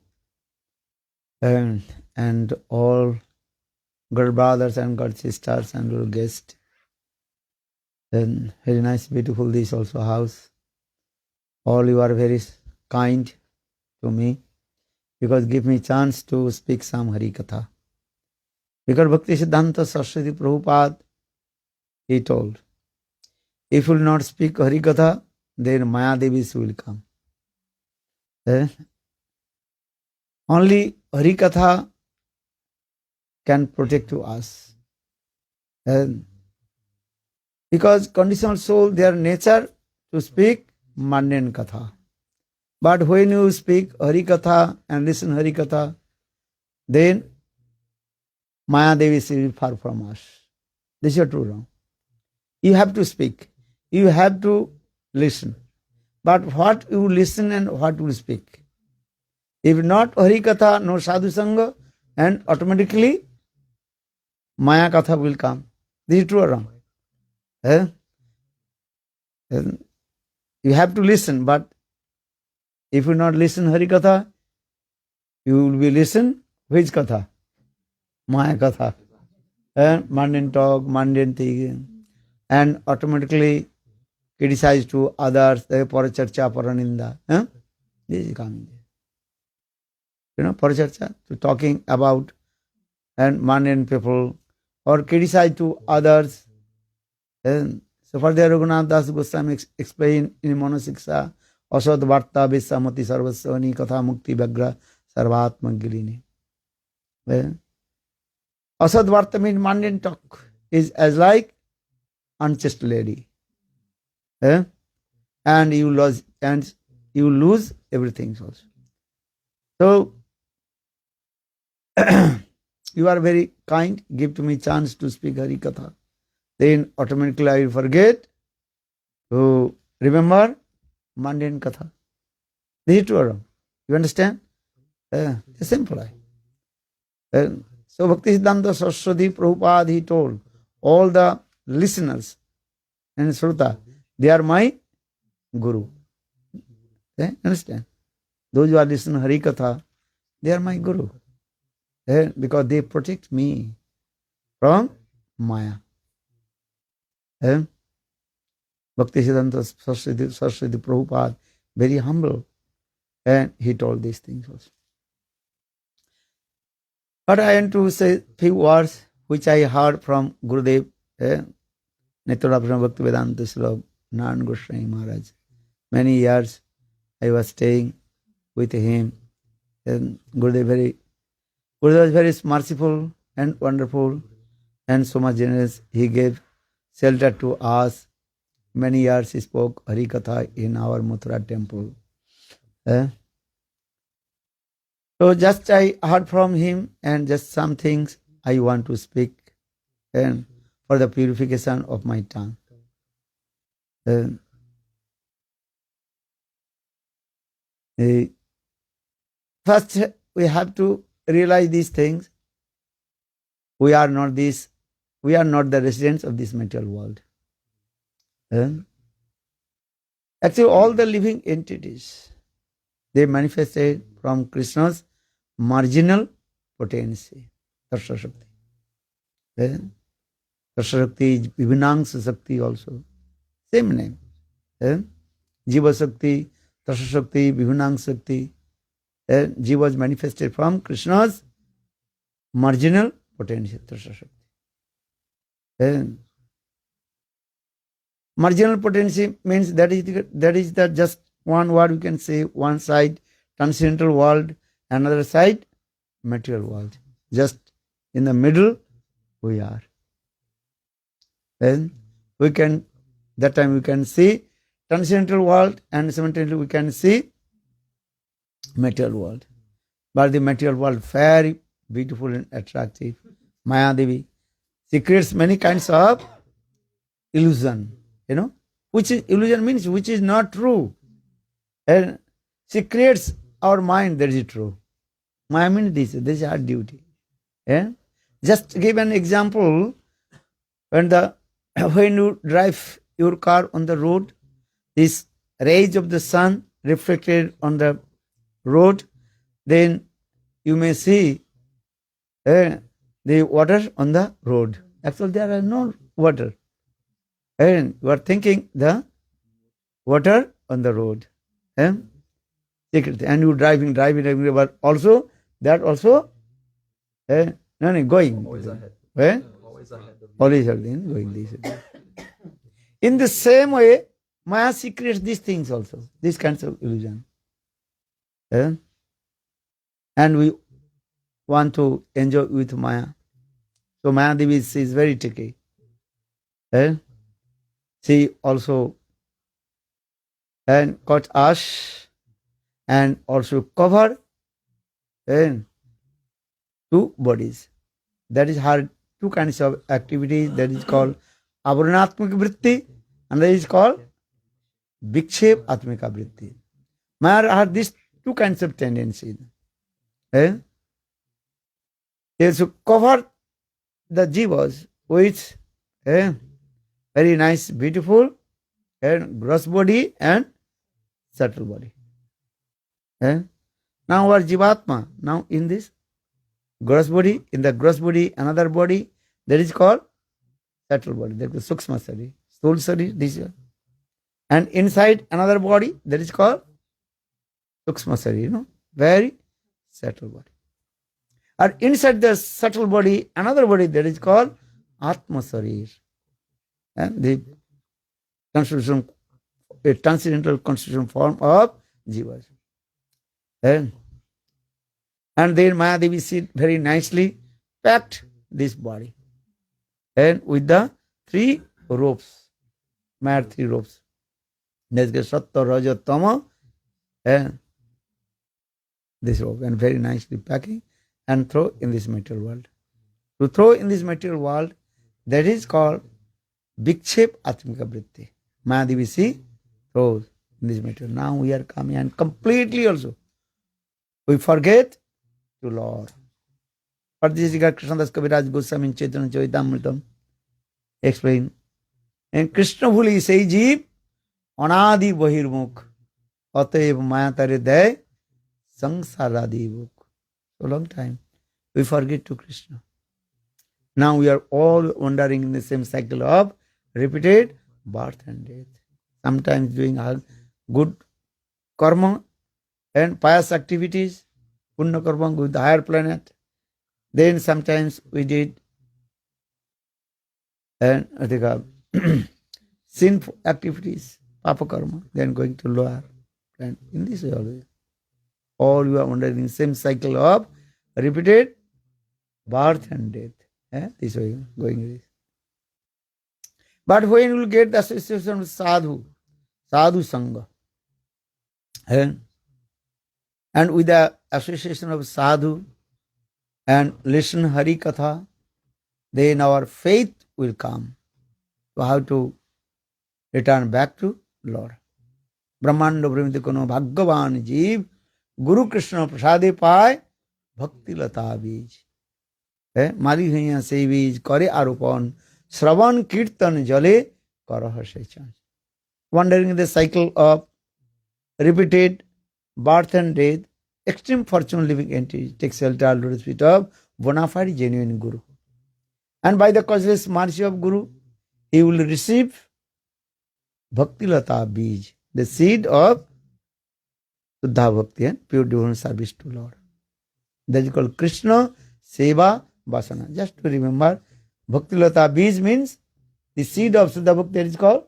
And all good brothers and good sisters and good guests. And very nice, beautiful this also house. All you are very kind to me because give me chance to speak some harikatha. Because Bhakti Siddhanta Saraswati Prabhupada, he told, if you will not speak harikatha, then Maya-devi will come. Only harikatha can protect to us. Because conditional soul, their nature to speak mundane katha. But when you speak harikatha and listen harikatha, then Maya-devi will be far from us. This is true or wrong? You have to speak. You have to listen. But what you listen and what you speak. If not harikatha, no sadhu-sanga, and automatically Maya katha will come. This is true or wrong? You have to listen, but if you not listen harikatha, you will be listen which katha? Maya katha. Mundane talk, mundane thing. And automatically criticize to others, paracharcha, paraninda. This is coming. Paracharcha, to talking about and mundane people, or criticize to others. So further Raghunath Das Goswami explain in Monosiksha, Asadvarta Visamati Sarvasvani Katha Mukti Bhagra Sarva-atmika-vrtti. Asadvarta means mundane talk is as like unchaste lady. And you lose everything also. So you are very kind, give to me chance to speak harikatha. Then automatically I will forget to remember mundane katha. This is true or wrong? You understand? It's simple. So Bhakti Siddhanta Saraswati Prabhupada, he told all the listeners and Sruta, they are my Guru. Understand? Those who are listening to harikatha, they are my Guru. Because they protect me from Maya. Bhakti Siddhanta Saraswati Prabhupada, very humble, and he told these things also. But I want to say few words which I heard from Gurudev, Nitya-lila Bhakti Vedanta Srila Narayana Goswami Maharaj. Many years I was staying with him, and Gurudev was very merciful and wonderful and so much generous. He gave shelter to us. Many years he spoke harikatha in our Mathura temple. So just I heard from him and just some things I want to speak and for the purification of my tongue. First we have to realize these things. We are not the residents of this material world. Actually, all the living entities, they manifested from Krishna's marginal potency, tatastha-sakti. tatastha-sakti, vibhināṅsa-sakti also. Same name. Jiva-sakti, tatastha-sakti, vibhināṅsa-sakti. Jiva is manifested from Krishna's marginal potency, tatastha-sakti. Marginal potency means that is the just one word we can say, one side transcendental world, another side material world. Just in the middle we are. Then we can, that time we can see transcendental world and simultaneously we can see material world. But the material world very beautiful and attractive. Maya-devi, she creates many kinds of illusion, which is illusion means which is not true. And she creates our mind that is true. Maya means this is her duty. Just give an example. When you drive your car on the road, this rays of the sun reflected on the road, then you may see the water on the road. Actually, there are no water. And you are thinking the water on the road. And you driving, but also that also going. Always ahead. Always ahead. Going this way. In the same way, Maya creates these things also, these kinds of illusion. And we want to enjoy with Maya. So Maya-devi is very tricky. She also caught us and also cover two bodies. That is her two kinds of activities. That is called avarana-atmika-vrtti and that is called viksepa-atmika-vrtti. Maya has these two kinds of tendencies. They also cover the jivas with very nice, beautiful gross body and subtle body. Now our jivatma, now in this gross body, in the gross body, another body, that is called subtle body, that is sukshma sari, soul sari, this is. And inside another body, that is called sukshma sari, very subtle body. And inside the subtle body, another body, that is called atma sarir. And the constitution, a transcendental constitution form of jivas. And then Maya-devi she very nicely packed this body. And with the three ropes, Maya 3 ropes. That's the Sattva, Raja, Tama, and this rope. And very nicely packing and throw in this material world. To throw in this material world, that is called viksepa-atmika-vrtti. Maya-devi she throws in this material. Now we are coming and completely also we forget to Lord. For this is Kṛṣṇa Kaviraj Goswami Chaitanya Charitamrita explain. And Kṛṣṇa bhuli sei jeev anadi bahirmukh ataev maya tare day saṅsārādi bhuk. So long time we forget to Kṛṣṇa. Now we are all wandering in the same cycle of repeated birth and death. Sometimes doing good karma and pious activities, punya karma with the higher planet. Then sometimes we did and sinful activities, papa karma, then going to lower planet. In this way always. All you are wandering in the same cycle of repeated birth and death. This way going this. But when you will get the association with sadhu-sanga, and with the association of sadhu and listen harikatha, then our faith will come to how to return back to Lord. Brahmāṇḍa bhramite kona bhāgyavān jiva Guru Kṛṣna prasade pāya bhakti-lata bīja. Mālī hañā se bīja kare āropaṇa śṛvaṇ kirtan jale karaha. Wandering in the cycle of repeated birth and death, extreme fortune living entities take shelter under the feet of bona fide genuine Guru. And by the causeless mercy of Guru, he will receive bhakti-lata bīja, the seed of Shuddha Bhakti and pure devotional service to Lord. That is called Kṛṣṇa seva vasana. Just to remember, bhakti-lata bīja means the seed of Shuddha Bhakti is called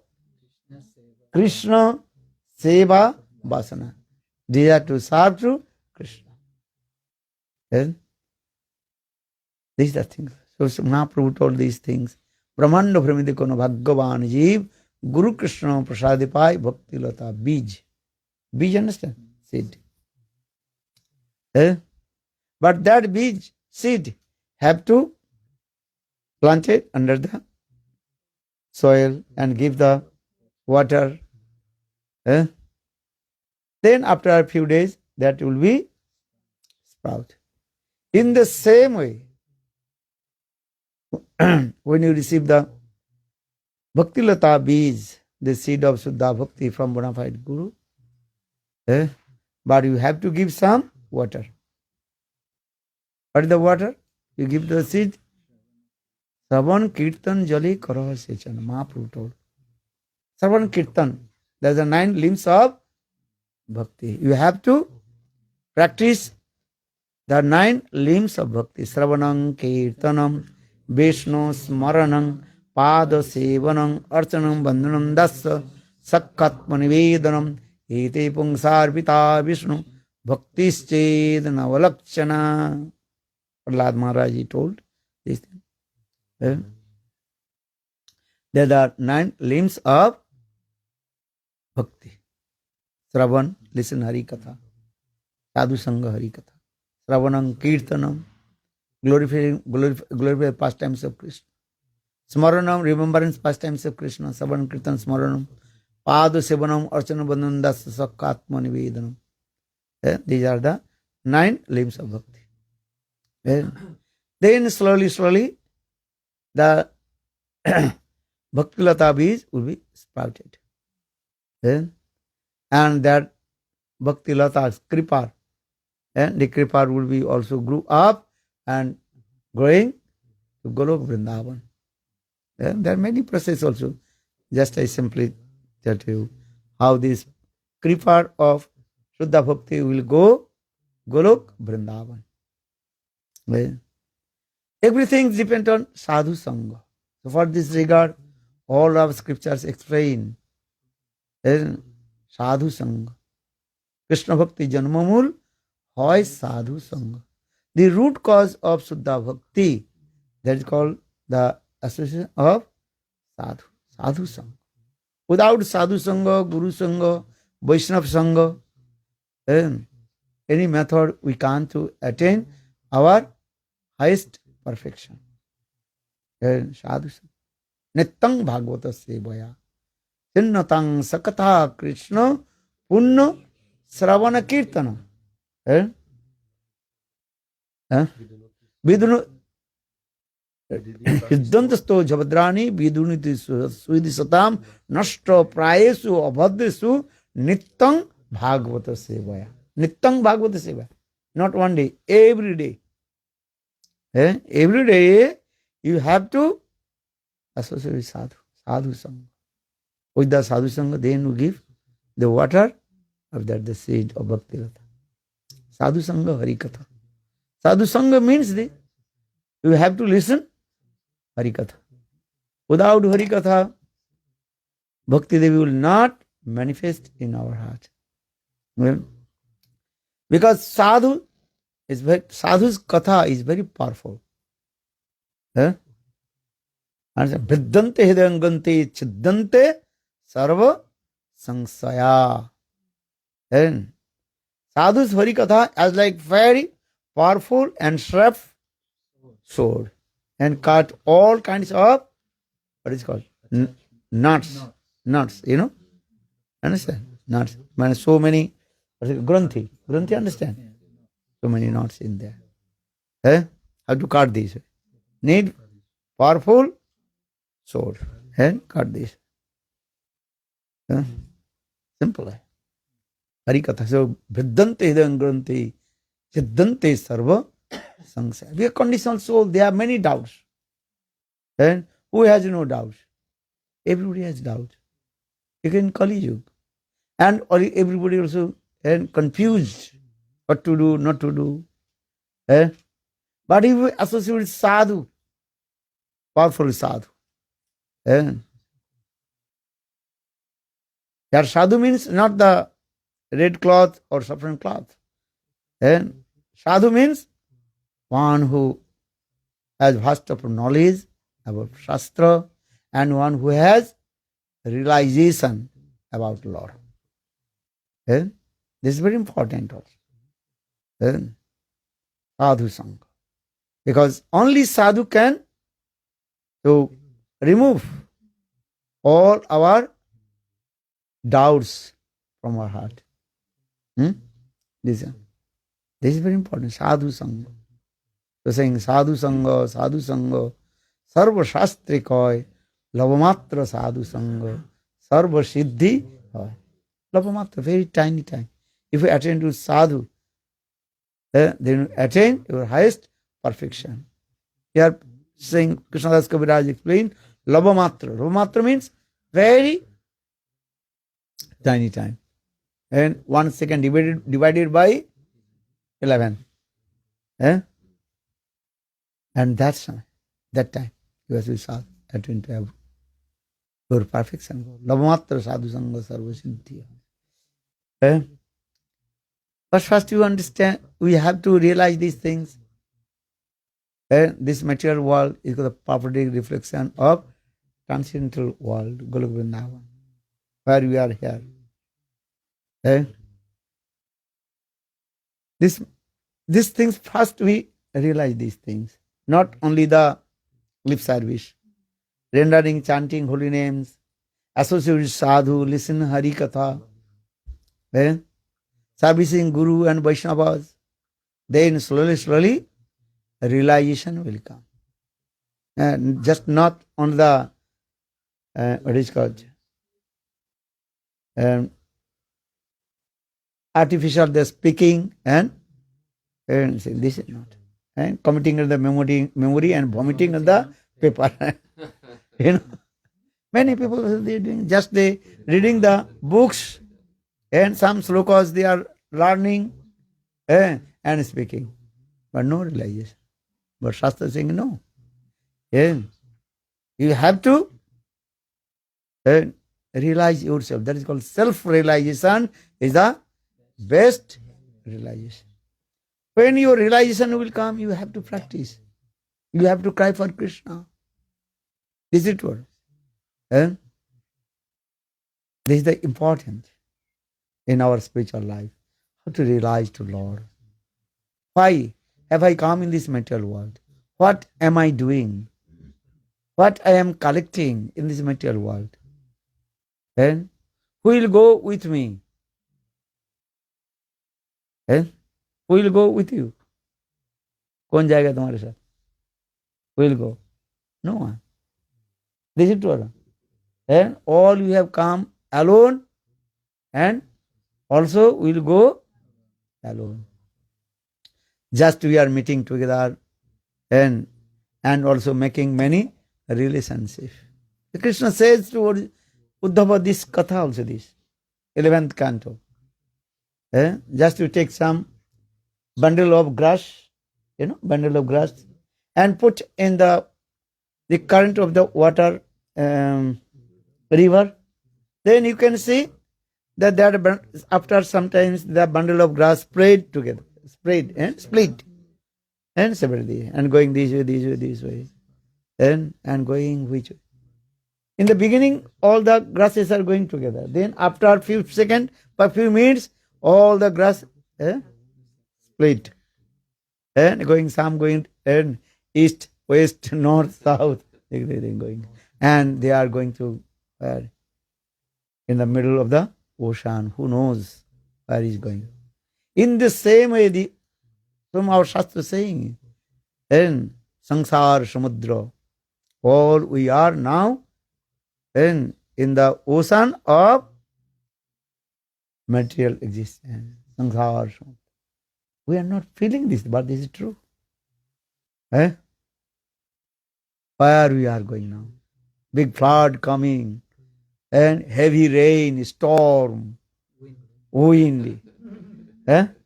Kṛṣṇa seva vasana. These are to serve to Krishna. Yes? These are things. So Mahaprabhu told these things. Brahmāṇḍa bhramite kona bhāgyavān jiva Guru Krishna prasadipai bhakti lata bīja. Bīja, understand? Seed. But that bīj, seed, have to plant it under the soil and give the water. Then after a few days, that will be sprout. In the same way, when you receive the Bhakti Lata Bij, the seed of Shuddha Bhakti from bona fide Guru, but you have to give some water. What is the water? You give the seed. Sravan Kirtan Jali Karaha Sechan. Mahaprabhu told. Sravan Kirtan. There are the 9 limbs of Bhakti. You have to practice the 9 limbs of Bhakti. Sravanam, Kirtanam, Vishnu, Smaranam, Pada Sevanam, Archanam, Bandhanam, Dasa, Sakkatma-nivedanam, Ete Pungsarpita Vishnu, Bhaktisched Navalakshana. Prahlad Maharaj he told this thing. There are 9 limbs of Bhakti. Sravan, listen harikatha. Sadhu-sanga harikatha. Sravanam, Kirtanam, glorify pastimes of Krishna. Smaranam, remembrance pastimes of Krishna. Sravan, Kirtan, Smaranam. Pada Sevanam, Archana Bandhanam, Dasa, Sakkatma-nivedanam. These are the 9 limbs of Bhakti. Then slowly, the Bhakti Lata Bij will be sprouted. And that Bhakti Lata Kripar, the Kripar will be also grew up and growing to Golok Vrindavan. There are many processes also. Just I simply tell you how this Kripar of Shuddha Bhakti will go Golok Vrindavan. Everything depends on Sadhu-sanga. So for this regard, all our scriptures explain Sadhu-sanga. Kṛṣṇa-bhakti-janma-mūla, haya Sadhu-sanga. The root cause of Shuddha Bhakti, that is called the association of Sadhu, Sadhu-sanga. Without Sadhu-sanga, Guru-sanga, Vaishnava-sanga, any method we can't to attain our highest perfection. Sadhu-sanga. Nityam bhagavata sevaya. Śṛṇvatāṁ sva-kathāḥ Kṛṣṇa punna sravana kirtana. Vidunu Hiddantasto javadrani viduniti suidisatam nashta prayesu abhadresu nityam bhagavata sevaya. Nityam bhagavata sevaya. Not one day, every day. Every day you have to associate with sadhu, sadhu-sanga. With the sadhu-sanga, then you give the water of that, the seed of bhakti-lata. Sadhu-sanga harikatha. Sadhu-sanga means you have to listen harikatha. Without harikatha, bhakti-devi will not manifest in our heart. Well, because sadhu's katha is very powerful. Vriddante hidayangante chiddante sarva-śāstre. And sadhu's harikatha is like very powerful and sharp sword and cut all kinds of, what is called? Nuts, you know? Understand? Nuts. So many, granthi, understand? So many knots in there. How to cut this? Need powerful sword and cut this. Simple. Harikatha. So, vriddante hidayangante chiddante sarva-śāstre. We are conditional soul. There are many doubts. And who has no doubt? Everybody has doubt. You can Kali Yuga. And everybody also confused what to do, not to do. But if we associate with sadhu, powerful sadhu. That sadhu means not the red cloth or saffron cloth. Sadhu means one who has vast of knowledge about Shastra and one who has realization about Lord. This is very important also. Sadhu-sanga. Because only sadhu can to remove all our doubts from our heart. This is very important. Sadhu-sanga. So saying sadhu-sanga, sadhu-sanga, sarva-śāstre koi, lavamatra sadhu-sanga, sarva-siddhi koi. Lavamatra, very tiny time. If you attain to sadhu, then you attain your highest perfection. Here saying, Kṛṣṇa Kaviraj explained, lavamatra. Lavamatra means very tiny time. And 1 second divided by 11. And that time you have to sadhu, attain to have your perfection. Lavamatra sadhu-sanga sarva-siddhi. But first you understand, we have to realize these things. This material world is the property reflection of transcendental world, Golok Vrindavan, where we are here. These things, first we realize these things. Not only the lip service, rendering, chanting holy names, associate with sadhu, listen harikatha, servicing Guru and Vaishnavas, then slowly realization will come. Just not on the, what is called, artificial the speaking and saying this is not. And committing the memory and vomiting on the paper. Many people they doing just they reading the books and some slokas they are learning and speaking, but no realization. But Shastra is saying no. You have to realize yourself. That is called self-realization is the best realization. When your realization will come, you have to practice. You have to cry for Kṛṣṇa. This is it. This is the important in our spiritual life. How to realize to Lord. Why have I come in this material world? What am I doing? What I am collecting in this material world? Who will go with me? Who will go with you? कौन जाएगा तुम्हारे साथ? Who will go? No one. This is true. And all you have come alone and also will go alone. Just we are meeting together and also making many relationships. Krishna says to Uddhava this katha also this, 11th canto. Just to take some bundle of grass, bundle of grass, and put in the current of the water river. Then you can see that after sometimes the bundle of grass sprayed together, and split, and separately, and going this way, and going which way. In the beginning, all the grasses are going together. Then after a few seconds, per few minutes, all the grass split. And some going east, west, north, south, everything going. And they are going to where? In the middle of the ocean. Who knows where he is going? In the same way, from our Shastra saying, in sansar samudra, all we are now in the ocean of material existence. Sansar samudra. We are not feeling this, but this is true. Where we are going now? Big flood coming, and heavy rain, storm, wind.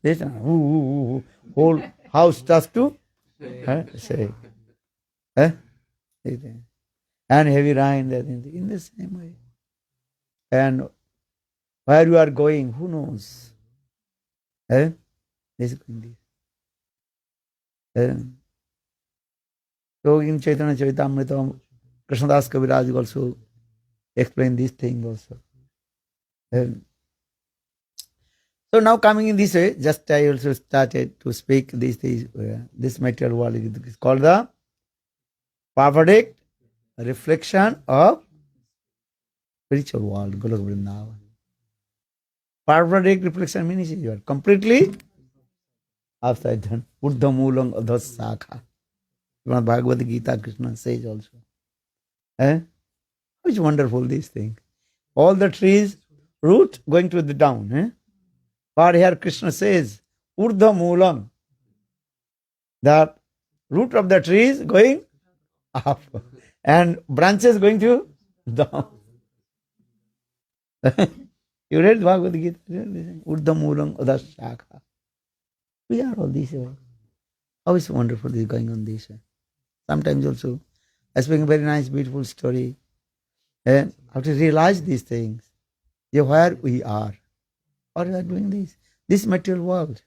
This whole house starts to shake. And heavy rain, in the same way. And where you are going, who knows? This is going this. So in Chaitanya Charitamrita, Krishnadas Kaviraj also explained this thing also. So now coming in this way, just I also started to speak this material world is called the perfect reflection of spiritual world, Golok Vrindavan. Perfect reflection means you are completely upside down. Buddha Moolam Adhas-sakha. Srimad Bhagavatam, Kṛṣṇa says also. How is wonderful this thing. All the trees, root going to the down. But here Kṛṣṇa says, Urdha Moolam. The root of the tree is going up. And branches going to down. You read Bhagavad Gita? Urdha Moolam Adhas-sakha. We are all this way. How is wonderful this going on this way. Sometimes also, I speak a very nice, beautiful story. And how to realize these things. Where we are. Or we are doing this. This material world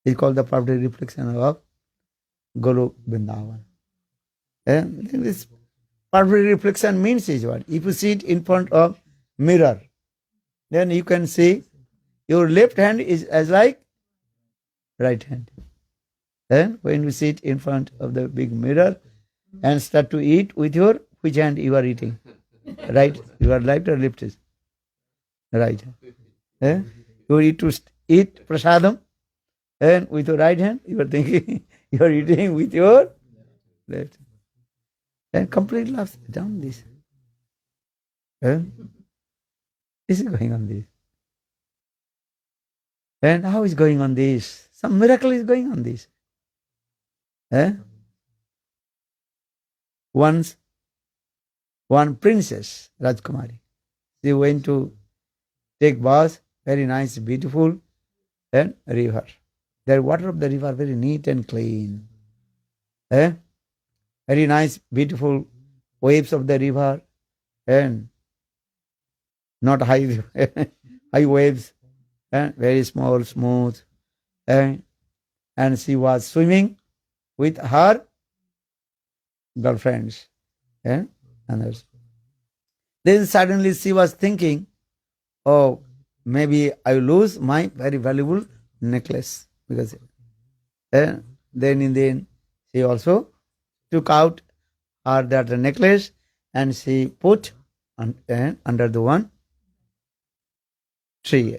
is called the perfect reflection of Golok Vrindavan. And this perfect reflection means is what? If you sit in front of mirror, then you can see your left hand is as like right hand. Then when you sit in front of the big mirror and start to eat with your, which hand you are eating? Right? You are right or left? Right. You need to eat prasadam, and with your right hand you are thinking you are eating with your left. And completely upside down this. This is going on this. And how is going on this? Some miracle is going on this. Once, one princess, Rajkumari, she went to take bath, very nice, beautiful, and river. The water of the river very neat and clean. Very nice, beautiful waves of the river, and not high waves, very small, smooth. And she was swimming with her girlfriends and others. Then suddenly she was thinking, oh, maybe I will lose my very valuable necklace. Because then in the end, she also took out her that necklace and she put under the one tree.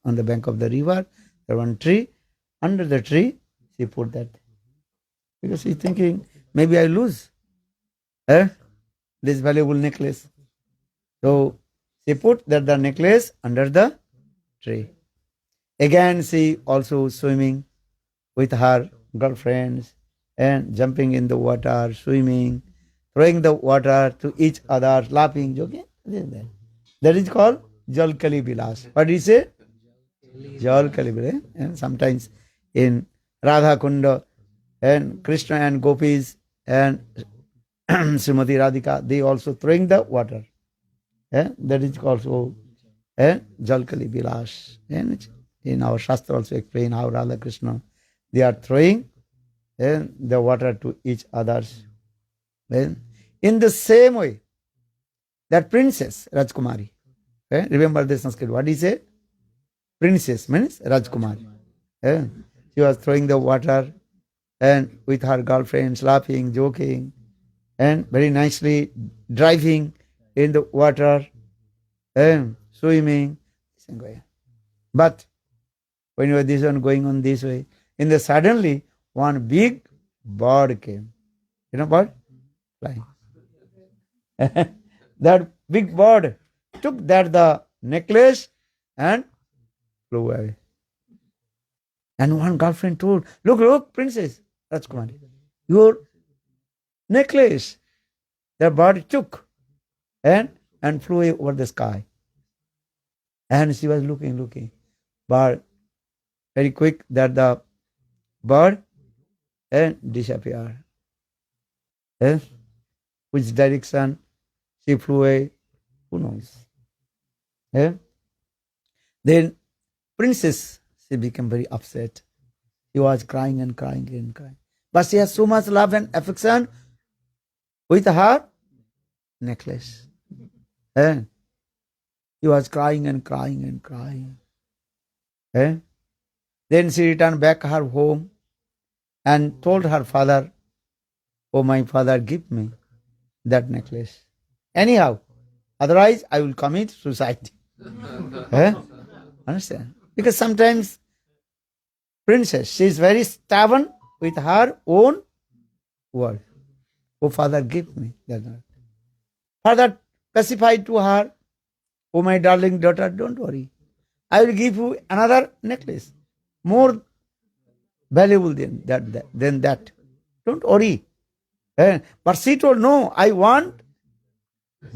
On the bank of the river, there was one tree. Under the tree, she put that. Because she's thinking, maybe I lose this valuable necklace. So she put the necklace under the tree. Again, she also swimming with her girlfriends and jumping in the water, swimming, throwing the water to each other, laughing, joking. That is called Jal Kali Bilas. What do you say? Jal Kali Bilas. And sometimes in Radha Kunda and Kṛṣṇa and Gopis and Srimati Radhika, they also throwing the water. That is also Jal Kali Bilas. And in our Shastra also explain how Radha Kṛṣṇa, they are throwing the water to each others. In the same way, that princess, Rajkumari, remember the Sanskrit, what is it? Princess means Rajkumari. She was throwing the water and with her girlfriends, laughing, joking, and very nicely driving in the water, swimming. But when you are this one going on this way, in the suddenly one big bird came. You know bird? Flying. That big bird took the necklace and flew away. And one girlfriend told, look, princess Rajkumari, your necklace. The bird took and flew away over the sky. And she was looking. But very quick that the bird disappeared. Which direction she flew away, who knows? Then princess, she became very upset. She was crying and crying. But she has so much love and affection with her necklace. She was crying and crying. Then she returned back her home and told her father, "Oh, my father, give me that necklace. Anyhow, otherwise I will commit suicide." Understand? Because sometimes princess, she is very stubborn with her own word. "Oh, father, give me that." Father pacified to her, "Oh, my darling daughter, don't worry. I will give you another necklace, more valuable than that. Don't worry." But she told, "No, I want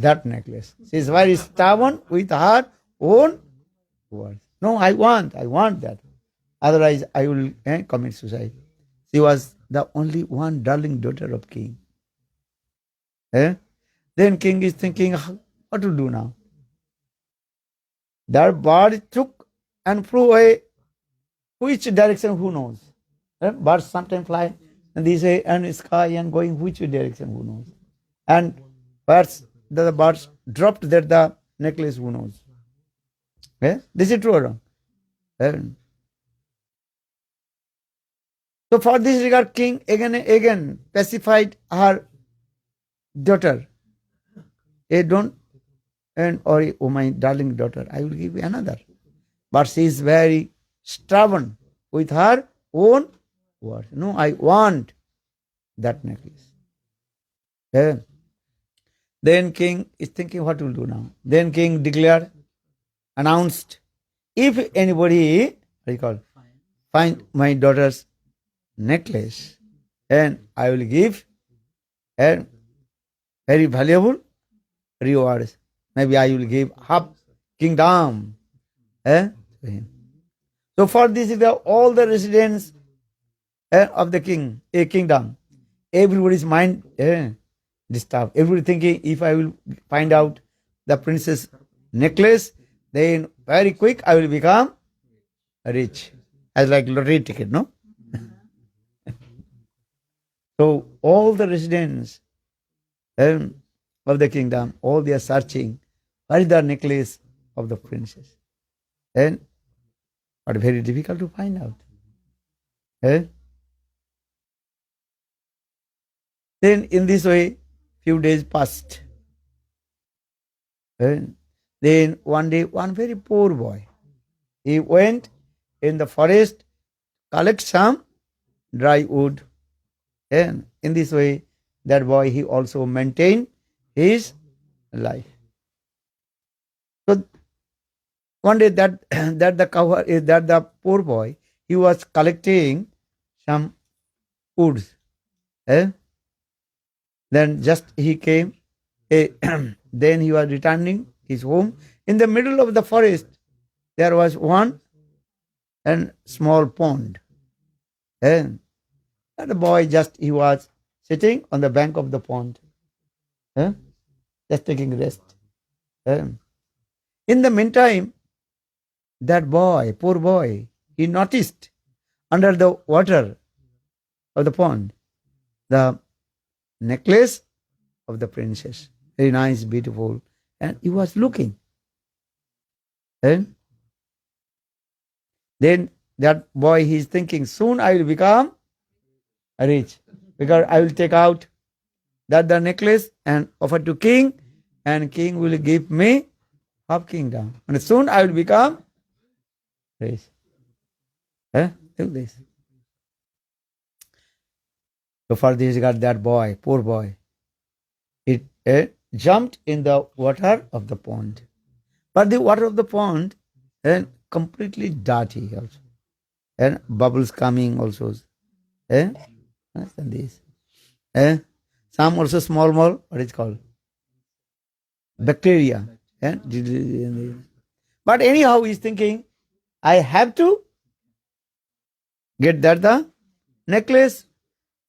that necklace." She is very stubborn with her own words. "No, I want that. Otherwise, I will commit suicide." She was the only one darling daughter of king. Then king is thinking, what to do now? That bird took and flew away. Which direction, who knows? Birds sometimes fly and they say and sky and going which direction, who knows? And the birds dropped there the necklace, who knows? This is true or wrong? So for this regard, king again pacified her daughter. Don't worry, oh my darling daughter, I will give you another. But she is very stubborn with her own words. "No, I want that necklace." Then king is thinking, what will do now? Then king announced, "If anybody find my daughter's necklace, and I will give very valuable rewards. Maybe I will give half kingdom to him." So for this, all the residents of the kingdom, everybody's mind disturbed. Everybody thinking, if I will find out the princess necklace, then very quick I will become rich, as like lottery ticket, no? So all the residents of the kingdom, all they are searching, where is the necklace of the princess? But very difficult to find out. Then in this way, few days passed. Then one day, one very poor boy, he went in the forest, collect some dry wood. And in this way, that boy, he also maintained his life. So one day the poor boy, he was collecting some woods. Then just he came, then he was returning his home. In the middle of the forest, there was one small pond. And the boy he was sitting on the bank of the pond, just taking rest. In the meantime, that boy, poor boy, he noticed under the water of the pond the necklace of the princess. Very nice, beautiful. And he was looking. And then that boy, he is thinking, soon I will become rich, because I will take out the necklace and offer to king, and king will give me half kingdom. And soon I will become rich. Look this. So for this regard, that boy, poor boy, it jumped in the water of the pond. But the water of the pond completely dirty also. And bubbles coming also. Understand this? Some also small, what is called? Bacteria. But anyhow, he's thinking, I have to get that the necklace,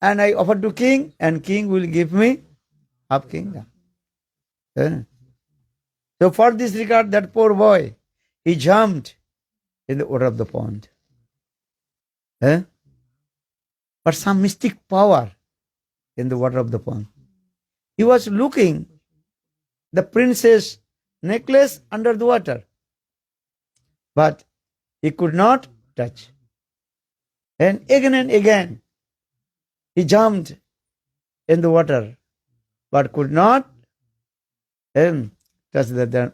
and I offer to king, and king will give me half kingdom. So for this regard, that poor boy, he jumped in the water of the pond. But some mystic power in the water of the pond. He was looking the princess necklace under the water, but he could not touch. And again, he jumped in the water, but could not touch the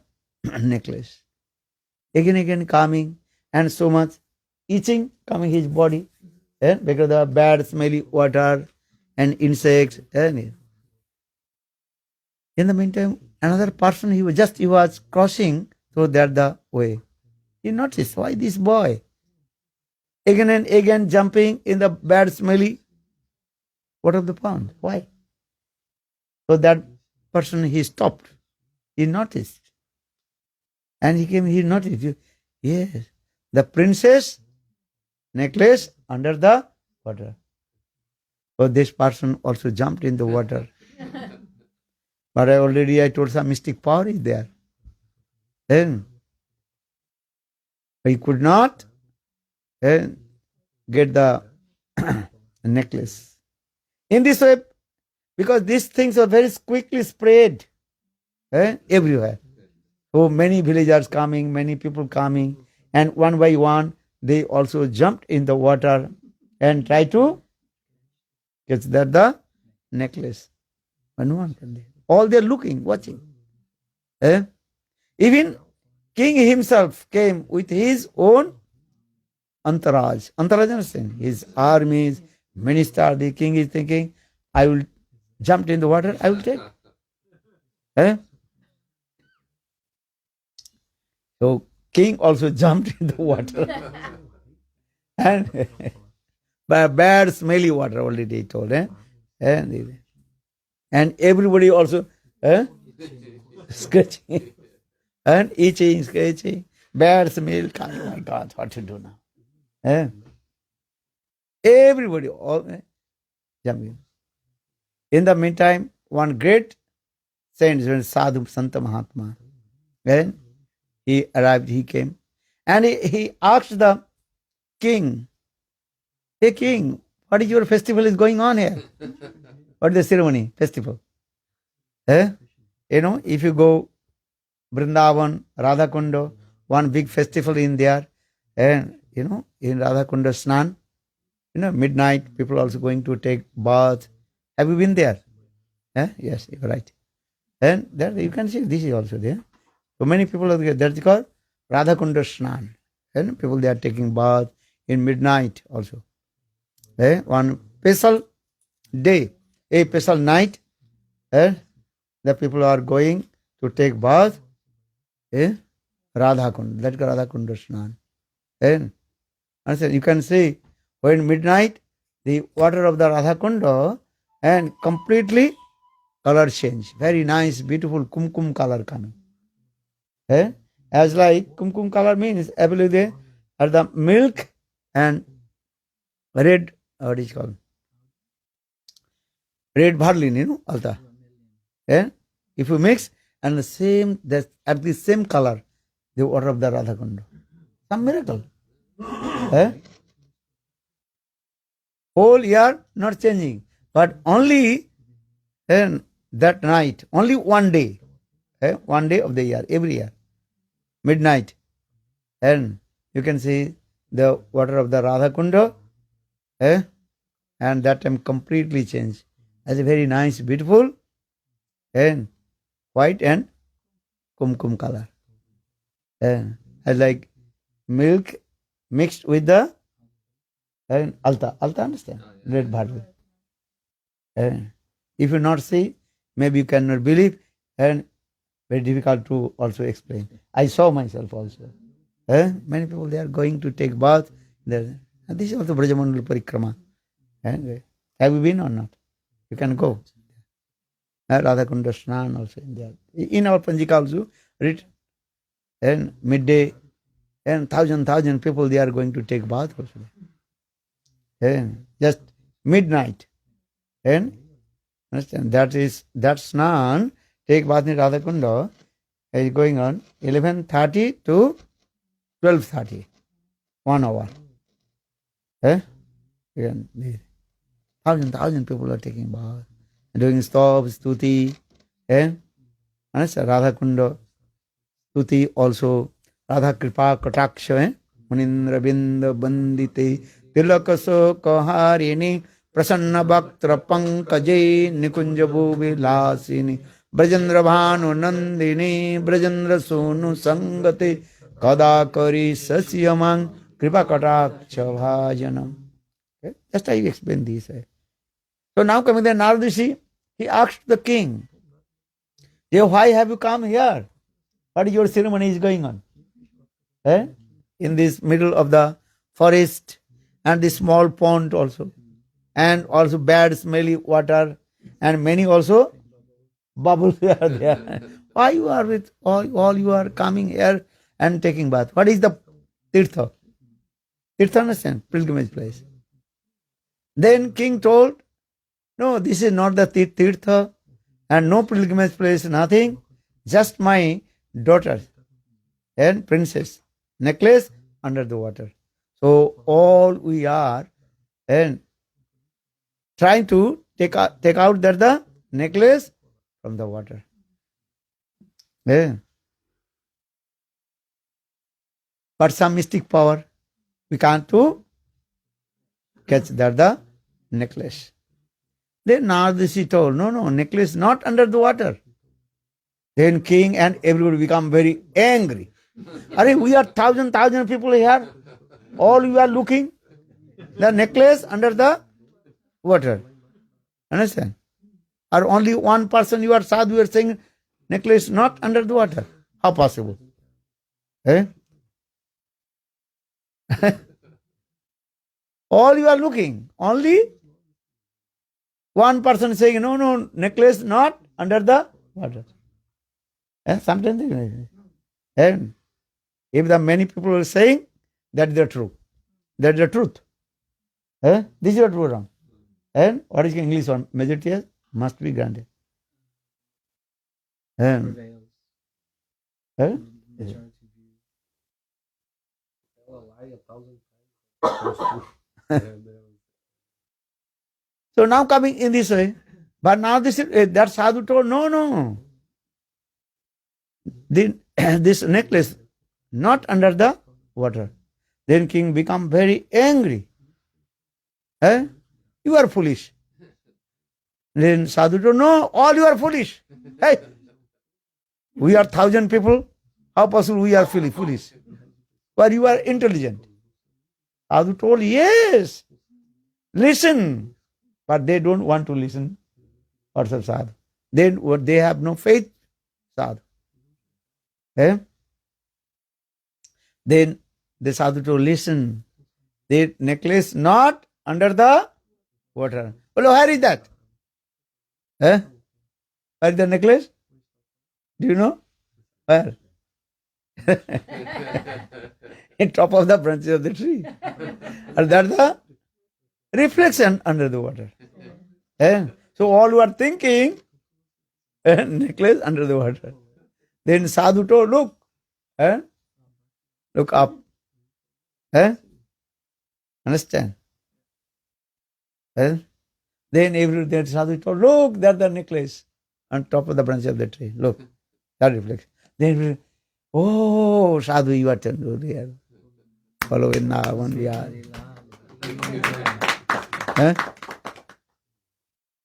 necklace. Again coming, and so much itching coming his body, because of the bad smelly water and insects. In the meantime, another person, he was crossing through that the way. He noticed, why this boy again and again jumping in the bad smelly water of the pond? Why? So that person, he stopped. He noticed. And he noticed, yes, the princess necklace under the water. So this person also jumped in the water. But I told some mystic power is there. Then he could not get the necklace. In this way, because these things are very quickly spread everywhere. So many villagers coming, many people coming, and one by one, they also jumped in the water and tried to catch the necklace. But no one can. All they're looking, watching. Even king himself came with his own entourage. Entourage, understand? His armies, minister. The king is thinking, I will jump in the water, I will take. So king also jumped in the water. And by bad smelly water, already he told. And everybody also scratching and itching, scratching, bad smell. Oh my God, what to do now? Everybody all jumping. In the meantime, one great saint, Sadhu Santa Mahatma, he arrived, he came, and he asked the king, hey king, what is your festival is going on here? What is the ceremony, festival? If you go Vrindavan, Radha-kunda, one big festival in there, and in Radha-kunda Snan, midnight, people also going to take bath. Have you been there? Yes, you're right. And there you can see this is also there. So many people are there. That's called Radha-kunda Snan. And people, they are taking bath in midnight also. One special day, a special night, the people are going to take bath in Radha-kunda. That's called Radha-kunda Snan. And you can see when midnight, the water of the Radha-kunda and completely color change. Very nice, beautiful kumkum color coming. As like kumkum color means available are the milk and red, what is called? Red barley, alta. If you mix and the same, that at the same color, the water of the Radha-kunda. Some miracle. Whole year not changing, but only that night, only one day of the year, every year, midnight, and you can see the water of the Radha-kunda, and that time completely changed as a very nice, beautiful, and white and kumkum color, as like milk mixed with the alta, understand? Red barley. If you not see, maybe you cannot believe, and very difficult to also explain. I saw myself also. Many people, they are going to take bath there. And this is also Brajamandal Parikrama. Have you been or not? You can go. Radha Kunda Snan also in there. In our Panjika also, read, and midday, and thousand people, they are going to take bath also. And just midnight. And understand, that Snan, take bath in Radha Kunda, is going on 11:30 to 12:30. 1 hour. And thousand people are taking bath, doing stop, stuti, and Radha Kunda, stuti also, Radha Kripa Kataksha, Munindra Binda Bandite, Tilakaso Kaharini, Kṛṣṇa-bhakti-janma-mūla, Nikunjabu Vilasini, Brajendra Bhanu Nandini, Brajendra Sonu Sangate, Kada Kari Sasyamang, Kripa Kataksha Bhajanam. Just I explain this. So now coming there, Naradishi, he asked the king, why have you come here? What is your ceremony is going on? In this middle of the forest and this small pond also. And also bad smelly water and many also bubbles are there. Why you are with all you are coming here and taking bath? What is the tirtha? Tirtha, understand? Pilgrimage place. Then king told, no, this is not the tirtha and no pilgrimage place, nothing. Just my daughter and princess necklace under the water. So all we are and trying to take out that the necklace from the water. But some mystic power, we can't to catch that the necklace. Then Naradishi told, no, necklace not under the water. Then king and everybody become very angry. We are thousand people here. All you are looking, the necklace under the water. Understand? Or only one person you are sadhu, you are saying necklace not under the water. How possible? All you are looking, only one person saying, no, necklace not under the water. Sometimes, and if the many people are saying, that is the truth. That is the truth. This is the true wrong. And what is English one? Majority must be granted. Prevails. Yeah. So now coming in this way, but now that sadhu told, no. This necklace not under the water. Then king become very angry. You are foolish. Then sadhu told, no, all you are foolish. Hey, we are 1,000 people. How possible we are foolish? But you are intelligent. Sadhu told, yes, listen. But they don't want to listen. What's of sadhu? They have no faith, sadhu. Then the sadhu told, listen, the necklace not under the water. Well, where is that? Where is the necklace? Do you know? Where? In top of the branches of the tree. And that's the reflection under the water. So all you are thinking, necklace under the water. Then sadhu told, look up. Understand? Then every sadhu told, look, there's the necklace on top of the branch of the tree. Look, that reflection. Then, oh, sadhu, you are turned here. Follow it now, one we are.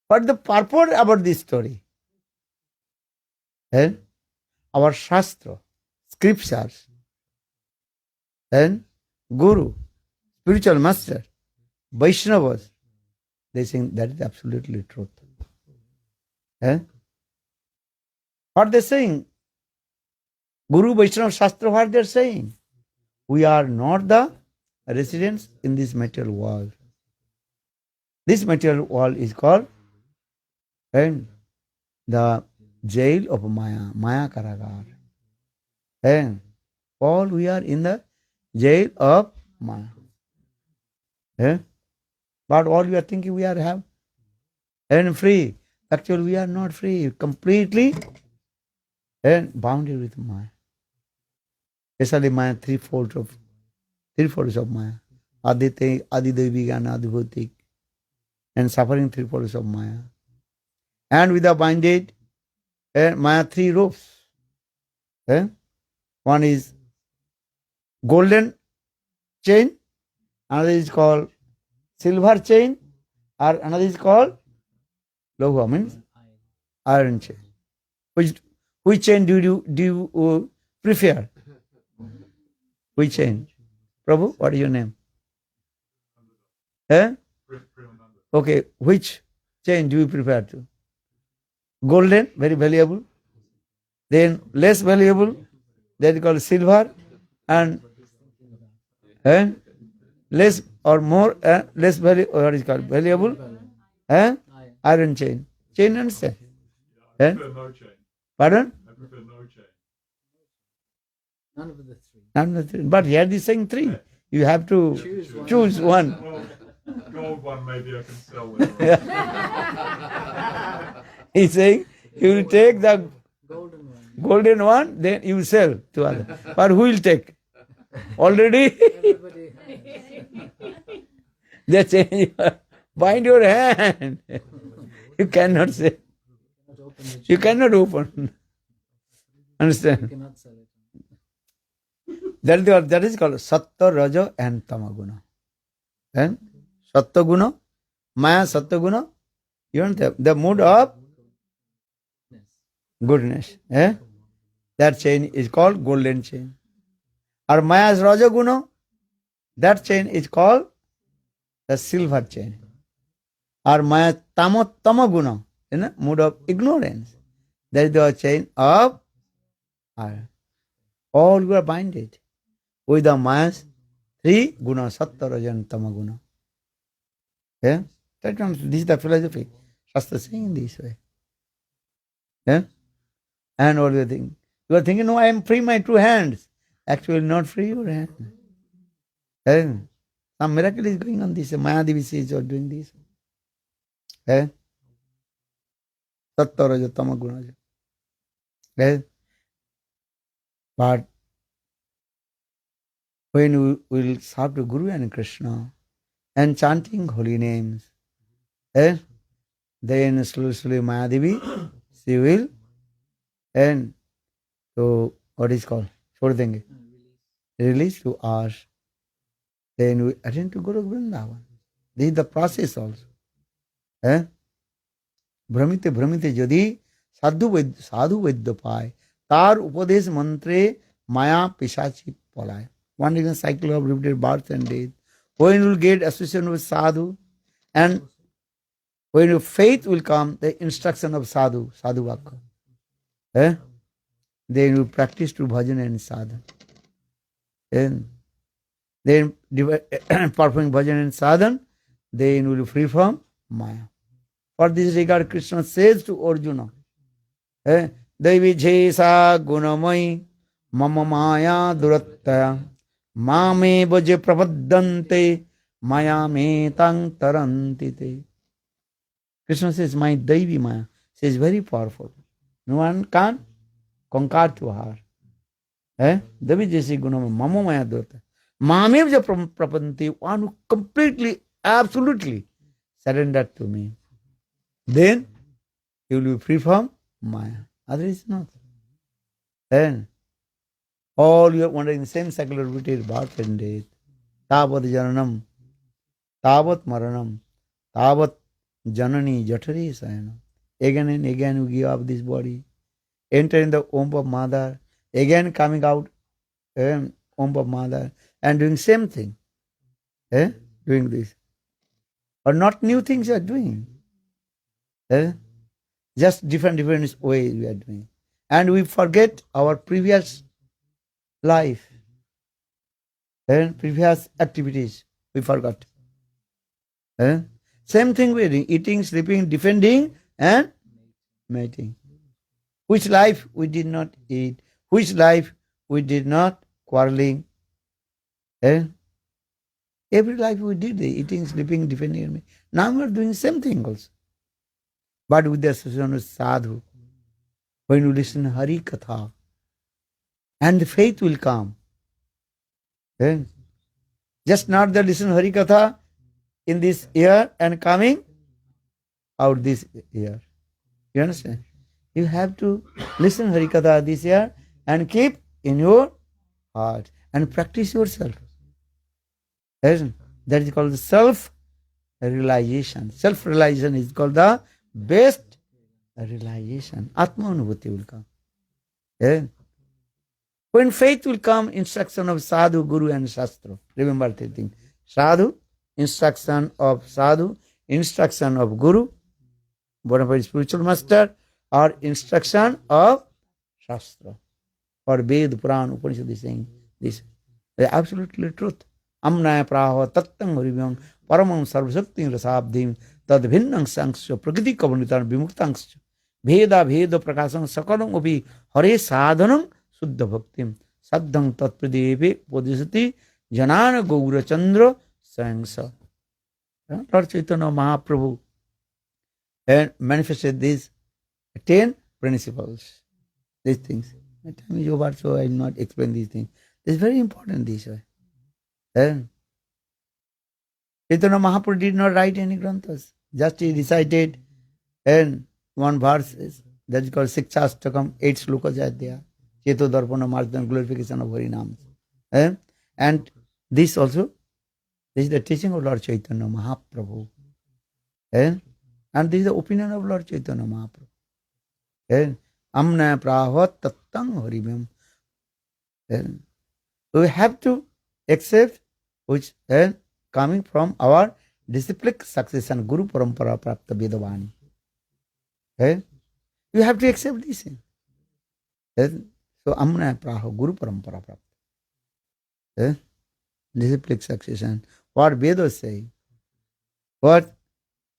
What the purport about this story? Our Shastra, scriptures, and Guru, spiritual master, Vaishnavas, they think that is absolutely truth. What they saying? Guru, Vaishnava, Shastra, what they are saying? We are not the residents in this material world. This material world is called and the jail of Maya, Maya Karagar. And all we are in the jail of Maya. Eh? But all we are thinking we are have and free. Actually, we are not free. Completely and bounded with Maya. Especially Maya, three-folds of Maya. Adite, Adi-devi, Adi-bhautik. And suffering three-folds of Maya. And with the binded, Maya, three ropes. One is golden chain, another is called silver chain, or another is called Loha, means iron chain. Which chain do you prefer? Which chain? Prabhu, what is your name? Okay, which chain do you prefer to? Golden, very valuable. Then less valuable, that is called silver, and less or more, less what is called valuable, iron chain. Chain, understand? I prefer no chain. Pardon? I prefer no chain. None of the three. None of the three. But here is saying three. You have to choose one. Well, gold one maybe I can sell later on. He's saying you will take the Golden one. then you sell to others. But who will take? Already Everybody. they change. Bind your hand. You cannot say. Cannot open the You chain. cannot open. You Understand? cannot sell it. That is called Sattva, Raja and Tamaguna. And Sattva Guna, Maya Sattva Guna, you know the mood of goodness. That chain is called golden chain. Or Maya's Raja Guna, that chain is called the silver chain. Or Maya Tamaguna, mood of ignorance. That is the chain of iron. All you are binded with the Maya's three guna, Sattva, Raja and Tamaguna. This is the philosophy. Shastra saying this way. And all you think. You are thinking, no, I am free my two hands. Actually not free your hand. Some miracle is going on this. Maya-devi says you are doing this. Sattva, Raja, Tamaguna. But when we will serve to Guru and Krishna and chanting holy names, then slowly Maya-devi, she will, and so what is called? Release to us. Then we attend to Guru Vrindavan. This is the process also. Bhramite যদি সাধু বৈদ্য পায় তার উপদেশ মন্ত্রে মায়া পিশাচি পলায়. One is a cycle of repeated birth and death. When you will get association with sadhu, and when your faith will come, the instruction of sadhu vakha. Then you practice to bhajan and sadhana. Then performing bhajan and sadhana, then you will be free from Maya. For this regard, Krishna says to Arjuna, Devi jesa gunamai mama maya durattaya mame bhaje prapaddante maya me tang tarantite. Krishna says, my Devi Maya, she is very powerful. No one can conquer to her. Devi jesi gunamai mama maya durattaya mame bhaje prapaddante, one who completely, absolutely surrendered to me. Then you will be free from Maya. Otherwise not. Then all you are wandering the same cycle of repeated birth and death. Tavat jananam, tavat maranam, tavat janani jatari sayanam. Again and again you give up this body, enter in the womb of mother, again coming out womb of mother and doing same thing. Doing this. Or not new things you are doing. Just different ways we are doing. And we forget our previous life and previous activities. We forgot. Same thing we are doing. Eating, sleeping, defending and mating. Which life we did not eat, which life we did not quarreling. Every life we did the eating, sleeping, depending on me. Now we are doing same thing also. But with the association of sadhu, when you listen harikatha, and the faith will come. Just not the listen harikatha in this year and coming out this year. You understand? You have to listen harikatha this year and keep in your heart and practice yourself. That is called the self-realization. Self-realization is called the best realization. Atma-anubhuti will come. When faith will come, instruction of sadhu, guru and shastra. Remember three things. Sadhu, instruction of sadhu, instruction of guru, bona fide spiritual master, or instruction of shastra. Or Ved, Puran, Upanishad is saying this. The absolutely truth. Amnaya praha tattang harivyam paramam sarva-shakti rasabdhim tad bhinnang sangsya prakriti kavanitana vimuktangsya bheda bheda prakasam sakalam upi hare sadhanam suddha bhaktim saddham tatpradeve podisati janana gaura chandra sangsa. Lord Chaitanya Mahaprabhu manifested these 10 principles, these things. My time is over, so I will not explain these things. It is very important this way. Chaitanya Mahaprabhu did not write any granthas. Just he recited and one verse that is called Sikshastakam, 8 slokas are there. Cheto Darpana Marjan, glorification of Harinams. And this also, this is the teaching of Lord Chaitanya Mahaprabhu. And this is the opinion of Lord Chaitanya Mahaprabhu. Amna praha tattang haribhyam. We have to accept which coming from our disciplic succession, Guru Parampara Prapta Vedavani. You have to accept this. So Amna Praha, Guru Parampara Prapta. Disciplic succession. What Vedas say, what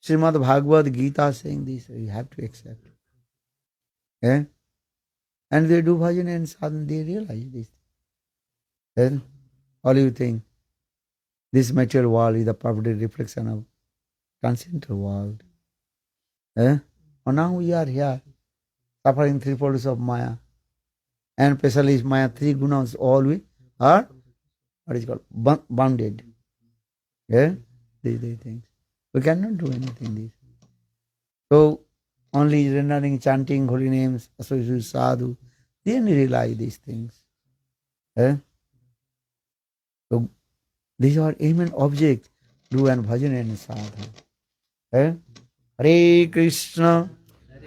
Srimad Bhagavad-gita saying this, you have to accept. And they do bhajan and sadhana, they realize this. All you think, this material world is the perfect reflection of transcendental world. And now we are here, suffering 3 folds of Maya. And especially Maya, 3 gunas, all we are, what is called, bounded. These things. We cannot do anything this. So, only rendering, chanting holy names, associated with sadhu, then we realize these things. So, these are aim and object, do and bhajan and sadhu. Hare Kṛṣṇa,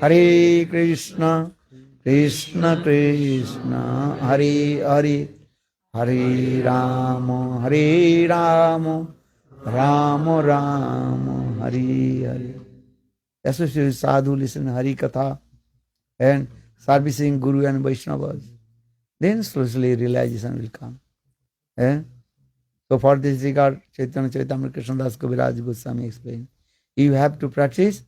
Hare Kṛṣṇa, Kṛṣṇa Kṛṣṇa, Hare Hare, Hare Rama, Hare Rama, Rama Rama, Hare Hare. Associated with sadhu, listen harikatha, and servicing Guru and Vaishnavas. Then slowly realization will come. So for this regard, Chaitanya Charitamrita Krishnadas Kaviraj Goswami explained, you have to practice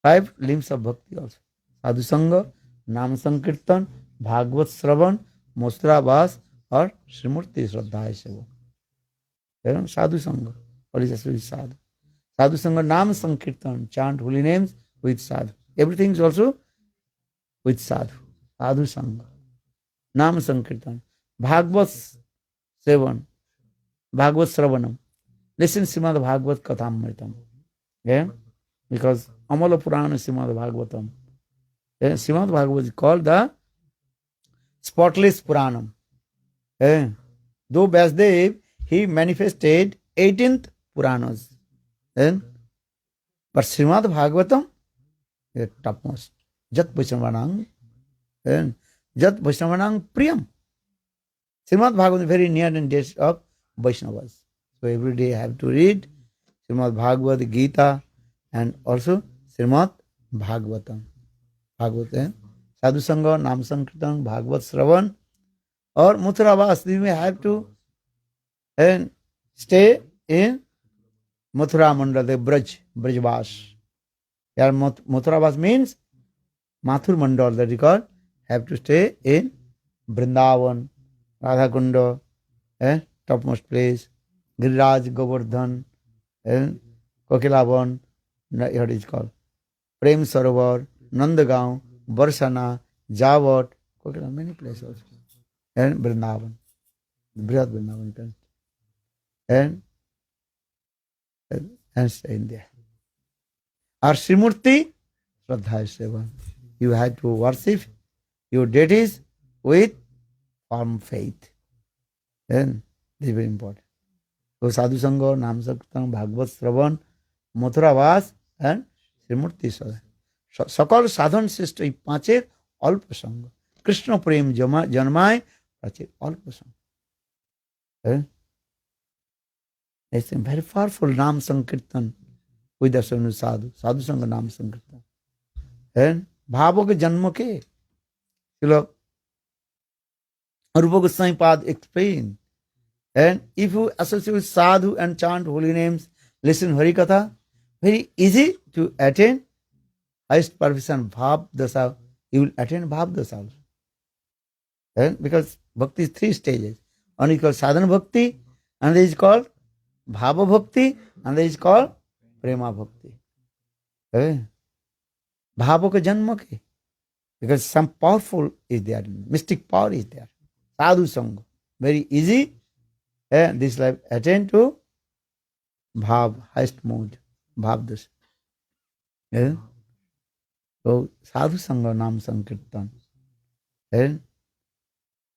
5 limbs of bhakti also. Sadhu-sanga, Nam Sankirtan, Bhagavat Shravan, Mostra Vas, or Srimurti Shraddhaya Seva. Sadhu-sanga, what is actually sadhu? Sadhu-sanga, Nam Sankirtan, chant holy names with sadhu. Everything is also with sadhu. Sadhu-sanga, Nam Sankirtan, Bhagavat Sevan, Bhagavat Shravanam. Listen Srimad Bhagavat Kathamritam. Because Amala Purana Srimad Bhagavatam. Srimad Bhagavat is called the spotless Puranam. Though Vyasdev, he manifested 18th Puranas. But Srimad Bhagavatam is topmost. Jat Vaishnavanang. Jat Vaishnavanang Priyam. Srimad Bhagavatam is very near and dear of Vaishnavas. So every day I have to read Srimad Bhagavad Gita and also Srimad Bhagavatam. Sadhu-sanga, Nam Sankirtan, Bhagavat Shravan, or Mathura-vas. We may have to stay in Mathura Mandal, the Brajvas. Mathura-vas means Mathur Mandal, that is called, have to stay in Vrindavan, Radha Kunda, topmost place, Giriraj, Govardhan, Kokilavan, what is called, Prem Sarovar, Nandagaon, Barsana, Javat, Kokila, many places also. And Vrindavan, Brihat Vrindavan, and stay in there. Our Srimurti, Shraddha Seva. You have to worship your deities with firm faith. Then this is very important. So Sadhu-sanga, Nam-sankirtan, Bhagavad Shravan, Mathura-vas and Srimurti Sada. সকল সাধন শ্রেষ্ঠ এই পাঁচের অল্প সঙ্গ, কৃষ্ণ প্রেম জন্মায় প্রাচীর অল্প সঙ্গ। It's a very powerful Nam Sankirtan with the sadhu, Sadhu-sanga Nam Sankirtan. And भावों के जन्म के चलो Rupa Goswami Pad explain. And if you associate with sadhu and chant holy names, listen harikatha, very easy to attain highest perfection, bhav dasa. You will attain bhav dasa also. And because bhakti is 3 stages. One is called sadhana bhakti, another is called bhava bhakti, another is called prema bhakti. Bhava ke janma ke. Because some powerful is there, mystic power is there. Sadhu-sanga, very easy. This life attain to bhav, highest mode, bhav dasa. So Sadhu-sanga Nam Sankirtan.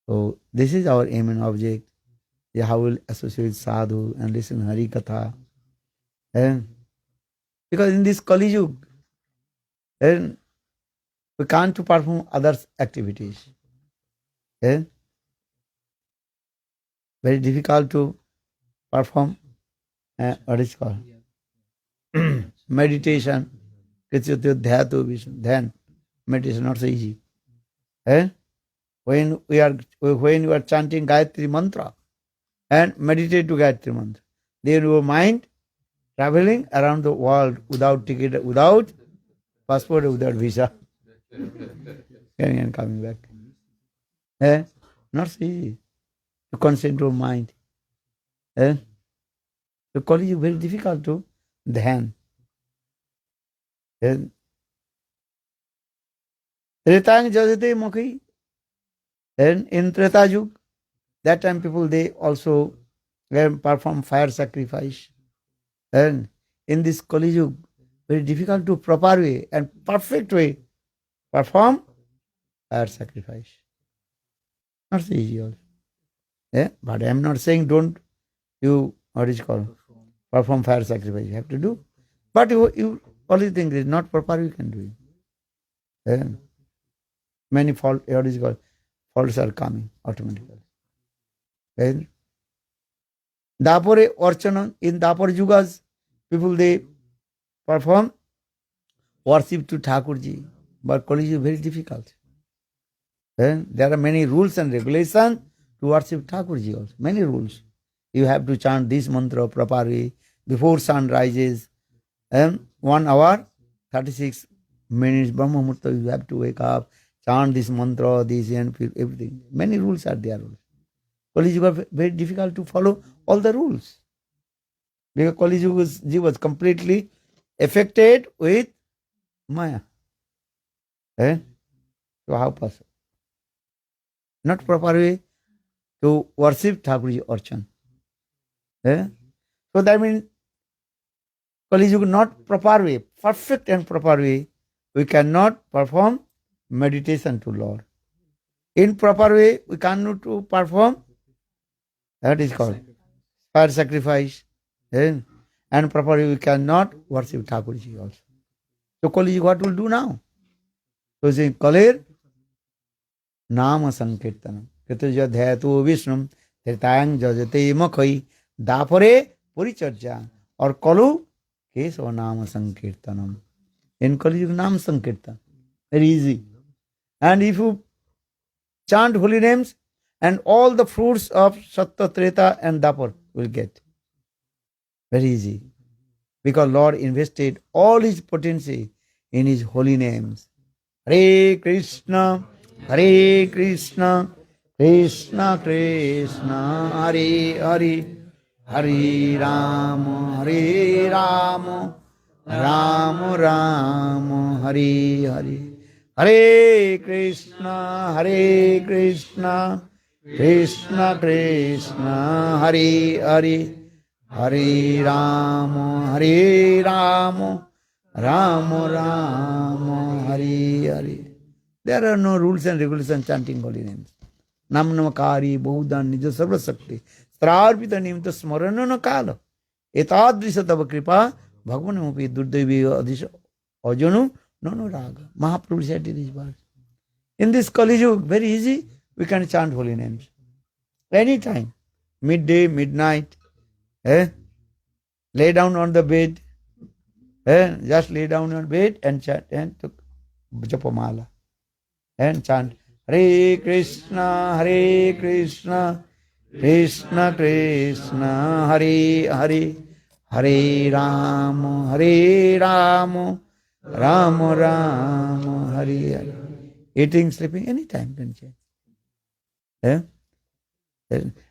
So this is our aim and object. How we will associate sadhu and listen harikatha. Because in this Kali Yuga, we can't to perform other activities. Very difficult to perform what is called meditation. Then meditation not so easy. When you are chanting Gayatri mantra and meditate to Gayatri mantra, then your mind traveling around the world without ticket, without passport, without visa, and coming back. Not so easy to concentrate your mind. To call you very difficult to dhyan. Tretang jajate mokhi. And in Treta Yuga, that time people they also perform fire sacrifice. And in this Kali Yuga, very difficult to proper way and perfect way perform fire sacrifice. Not so easy also. But I am not saying don't you what is called perform fire sacrifice. You have to do. But you only think it is not proper, you can do it. Many faults are coming automatically. Dapore Orchana, in Dapur Yugas, people they perform worship to Thakurji. But Kali is very difficult. There are many rules and regulations to worship Thakurji also. Many rules. You have to chant this mantra properly before sun rises. 1 hour, 36 minutes, Brahma Murta, you have to wake up, chant this mantra, this and everything. Many rules are there. Kali Yuga is very difficult to follow all the rules. Because Kali Yuga Jiva was completely affected with Maya. So how possible? Not proper way to worship Thakurji Archan. So that means Kali Yuga not proper way, perfect and proper way, we cannot perform meditation to Lord. In proper way, we cannot to perform, that is called fire sacrifice. And proper way, we cannot worship Thakurji also. So Kali Yuga, what will do now? So saying Kalir Nama Sankirtanam. Kritya Dhayatu Vishnum Tritayang Jajate Makhai Dapare Puricharja or Kalu Kesava Nama Sankirtanam. In Kali Yuga Nam Sankirtan. Very easy. And if you chant holy names and all the fruits of Sattva, Treta and Dapur will get. Very easy. Because Lord invested all his potency in his holy names. Hare Krishna, Hare Krishna, Krishna Krishna, Hare Hare, Hare Rama, Hare Rama, Rama Rama, Hare Hare. Hare Krishna, Hare Krishna, Krishna Krishna, Hare Hare, Hare Rama, Hare Rama, Rama Rama, Hare Hare. There are no rules and regulations chanting holy names. Nam namakari, Baudan, Nija sarva-śāstre, strārpita nimta smaranana kala. Etadrisa tava kripa, Bhagavan mupi durdevi adhisha ajanu, no raga. Mahaprabhu said these words. In this Kali Yuga, very easy, we can chant holy names. Anytime, midday, midnight, lay down on the bed, just lay down on bed and chant and japamala and chant Hare Krishna, Hare Krishna, Krishna Krishna, Hare Hare, Hare Rama, Hare Rama, Rama Rama, Hare Hare. Eating, sleeping, anytime can chant.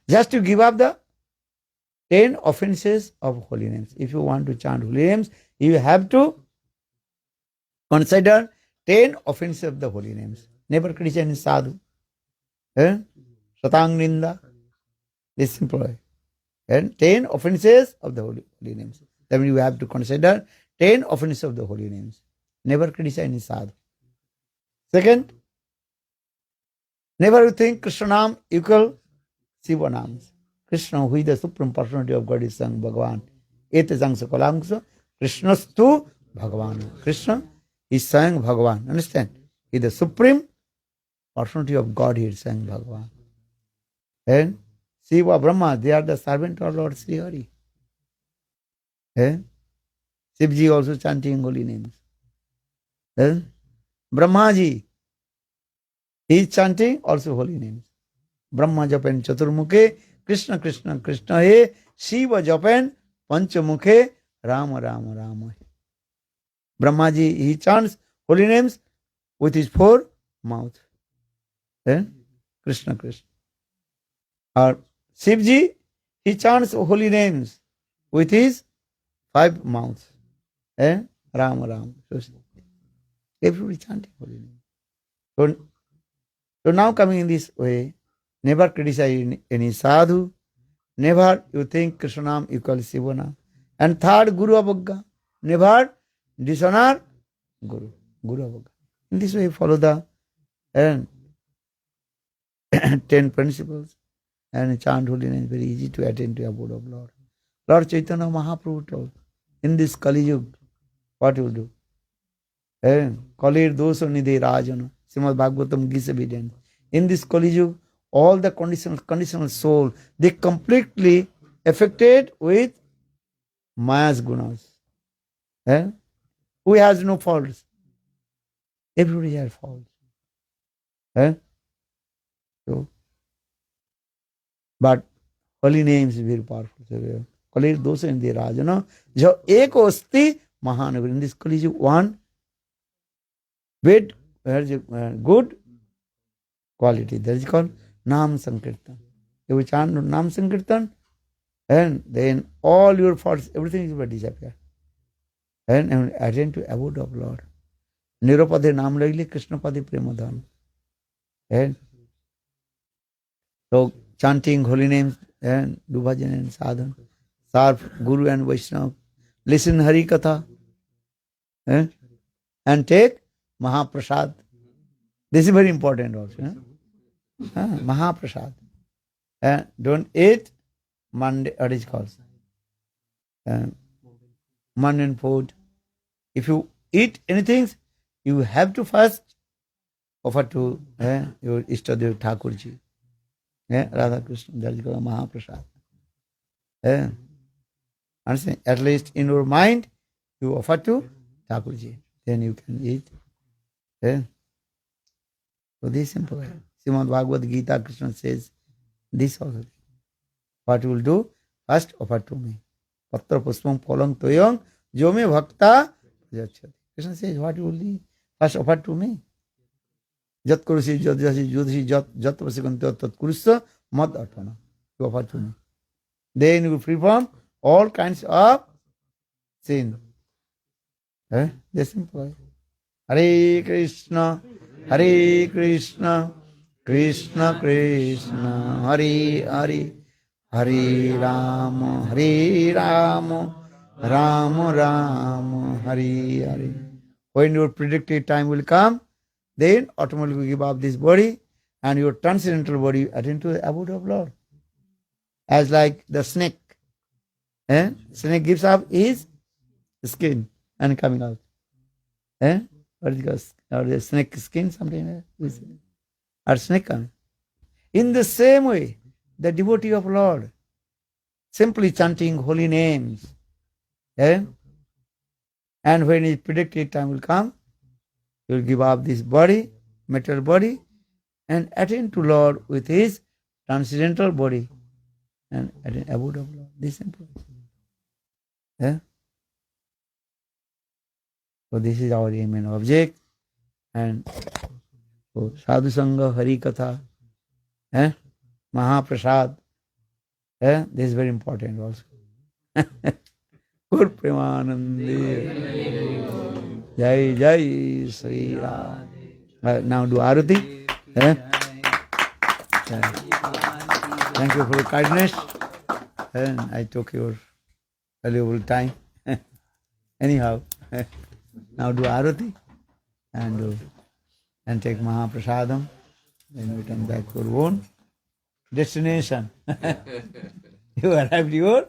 Just to give up the 10 offenses of holy names. If you want to chant holy names, you have to consider 10 offenses of the holy names. Never criticize sadhu. Satang ninda. This simple way. And 10 offenses of the holy names. Then you have to consider 10 offenses of the holy names. Never criticize sadhu. Second, never think kṛṣṇaḥ equal Shiva names. Krishna, who is the supreme personality of God, is sang Bhagavan. Ete sang sakalamsa. Krishnastu Bhagavan. Krishna is sang Bhagavan. Understand? He is the supreme personality of God, he is sang Bhagavan. And Shiva, Brahma, they are the servant of Lord Sri Hari. Shivji also chanting holy names. Brahmaji, he is chanting also holy names. Brahma japan chaturmukhe, Krishna Krishna Krishna he, Shiva japan panchamukhe, Rama Rama Rama he. Brahmaji, he chants holy names with his 4 mouths. Krishna Krishna. Or Shivji, he chants holy names with his 5 mouths. Rama Rama. Everybody chanting holy names. So now coming in this way, never criticize any sadhu, never you think Kṛṣṇaḥ equals Shiva. And third, Guru Avagga, never dishonor Guru. Guru Avagga. In this way, follow the 10 principles and chant holy names. Very easy to attain to abode of Lord. Lord Chaitanya Mahaprabhu told, in this Kali Yuga, what you will do? Kalir dosa nidhe rajana. Srimad Bhagavatam gives evidence. In this Kali Yuga, all the conditional soul, they completely affected with Maya's gunas. Who has no faults? Everybody has faults. So, but holy names is very powerful. Kalir dosa nidhe rajana. Jo ek osti mahanagar. In this Kali Yuga, one good quality. That is called Nam Sankirtan. If you chant Nam Sankirtan, and then all your faults, everything will disappear. And attain to abode of Lord. Nirupade Nam Laile Krishnapade Premadhan. And so chanting holy names and do bhajan and sadhan. Serve Guru and Vaishnava. Listen harikatha. And take Mahaprasad. This is very important also. Mahaprasad. Don't eat Monday, what is called? Mundane food. If you eat anything, you have to first offer to your Ishtadev Thakurji. Radha Krishna. That is called Mahaprasad. Understand? At least in your mind, you offer to Thakurji. Then you can eat. So this is simple. Srimad Bhagavad-gita, Krishna says this also. What you will do? First offer to me. Patra puspam phalam toyam jome bhakta jachati. Krishna says what you will do? First offer to me. Jat kurusi, jat jasi, judasi, jat prasikanti, tat kurusya, mad arpana. You offer to me. Then you will free from all kinds of sin. Just simple. Hare Krishna, Hare Krishna, Krishna Krishna, Hare Hare, Hare Rama, Hare Rama, Rama Rama, Hare Hare. When your predicted time will come, then automatically give up this body and your transcendental body attend to the abode of Lord. As like the snake. Snake gives up his skin and coming out. What is it called? Or the snake skin, something like that. Or snake coming. In the same way, the devotee of Lord, simply chanting holy names, and when his predicted time will come, he will give up this body, material body, and attend to Lord with his transcendental body and attain abode of Lord. This simple. So this is our aim and object. And so Sadhu-sanga, harikatha, Mahaprasad, this is very important also. Gur Premanandi. Jai Jai Sri Ram. Now do Arati. Thank you for your kindness. And I took your valuable time. Anyhow, now do Arati and take Mahaprasadam. Then we come back to our own destination. You arrived your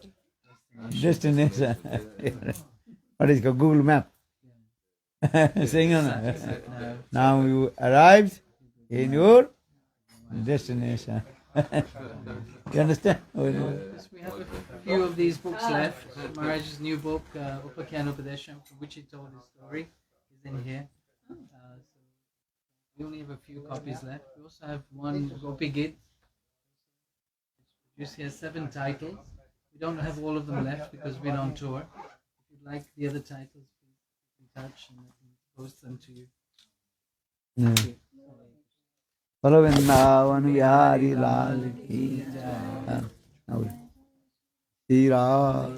destination. What is it called? Google Map. Saying on now you arrived in your destination. You understand? Yes, we have a few of these books left. Maharaj's new book, Upakhyan-upadesham, from which he told his story, is in here. So we only have a few copies left. We also have one Gopi Git, which has 7 titles. We don't have all of them left because we're on tour. If you'd like the other titles, please keep in touch and I can post them to you. Follow Vrindavan Vihari Lal ki jai. Shri Ram.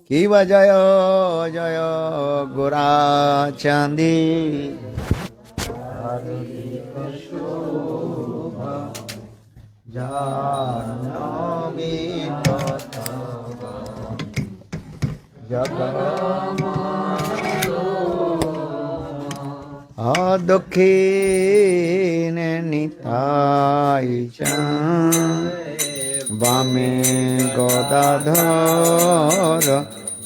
Kiva Jaya Jaya Gora Chandi Janami Katava Jagamado Adokhine Nitai Chan Vame Godadhara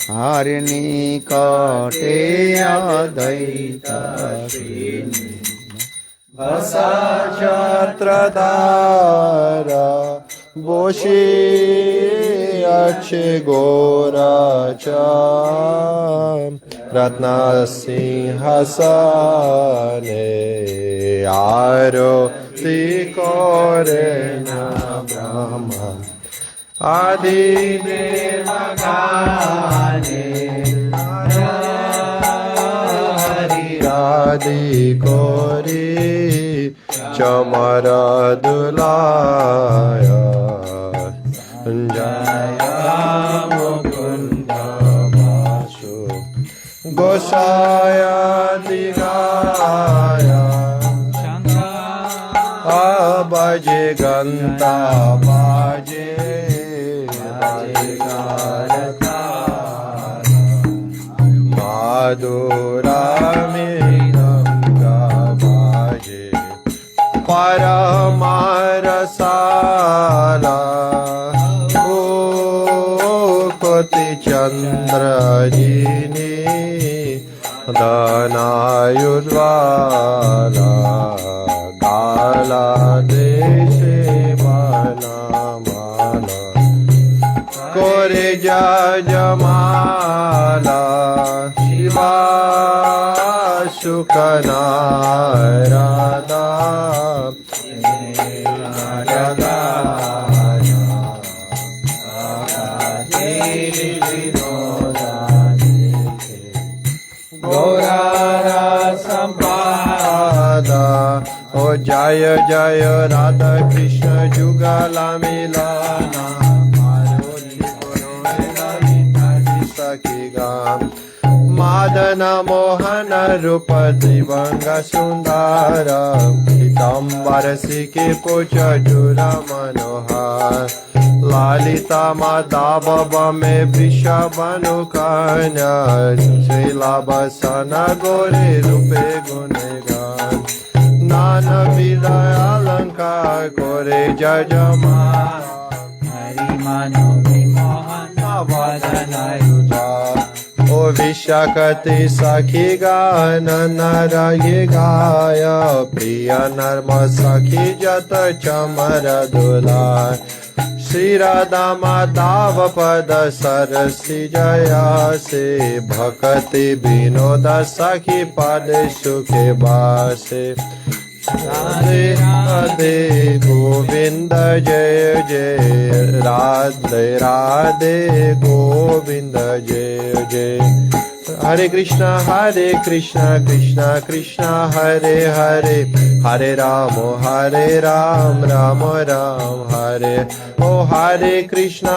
Harini Kate Adaita Shrini Vasachatradara Boshi Ache Goracha Ratna Singhasane Aroti Korena Brahma Adi Devagane Adi Kori Chamara Dulaya Jaya Mukunda Vasu Gosaya Digaya Abaje Ganta Baje Garata Madhurami Paramarasala Koti Chandrajini Danayudvala Gala Deshe Bala Mala Kore Jajamala Shiva sukana radha radha Gaurara Sampada O Jaya Jaya Radha Krishna Jugala Milana Maroli Puroi Sakhi Gam Madana Mohana Rupa Divanga Sundara Pitambara Sikhi Pucha Jura Manohar Lalita Madhava Bame Vrishabhanu Kanya Srilabhasana Gore Rupe Gunegan Nana Vidaya Alankar Kore Jajama Hari Mano Vimohana Vadanayuja O Vishakati Sakhi Gana Naragi Gaya Priya Narma Sakhi Jata Chamara Dulai Shri Radha Madhava Pada Sarasi Jaya Se Bhakati Vinoda Sakhi Pade Sukhe Base Radhe Radhe Govinda Jaya Jaya Radhe Radhe Govinda Jaya Jaya Hare Krishna Krishna Krishna Hare Hare Hare Ram Ram Ram Hare Oh Hare Krishna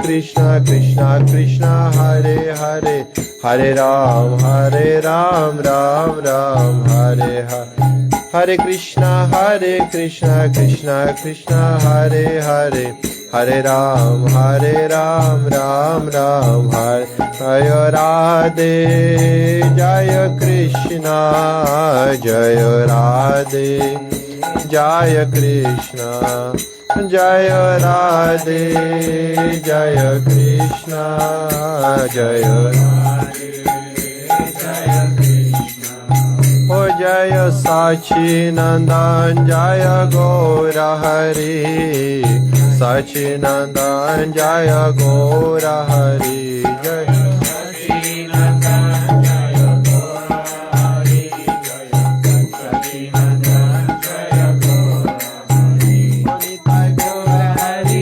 Krishna Krishna Hare Hare Hare Ram Ram Ram Hare Hare Hare Krishna Krishna Krishna Hare Hare Hare Ram Ram Ram Hare Jaya Radhe Jaya Krishna Jaya Radhe Jaya Krishna Jaya Radhe Jaya Krishna Jaya Radhe Jaya Krishna O Jaya Sachinandan Jaya Gaura Hari Sachinandan Jaya Gaura Hari Jaya Sachinandan Jaya Gaura Hari Jaya Sachinandan Jaya Gaura Hari Nitai Gaura Hari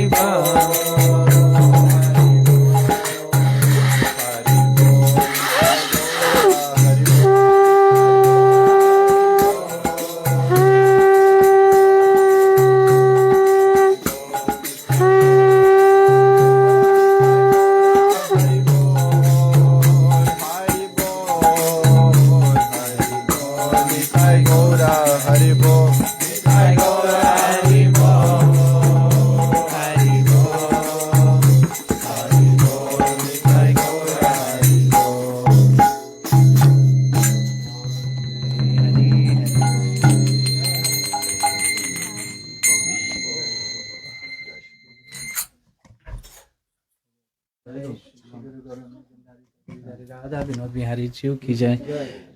Radha Vinod Bihari Jiu ki jai.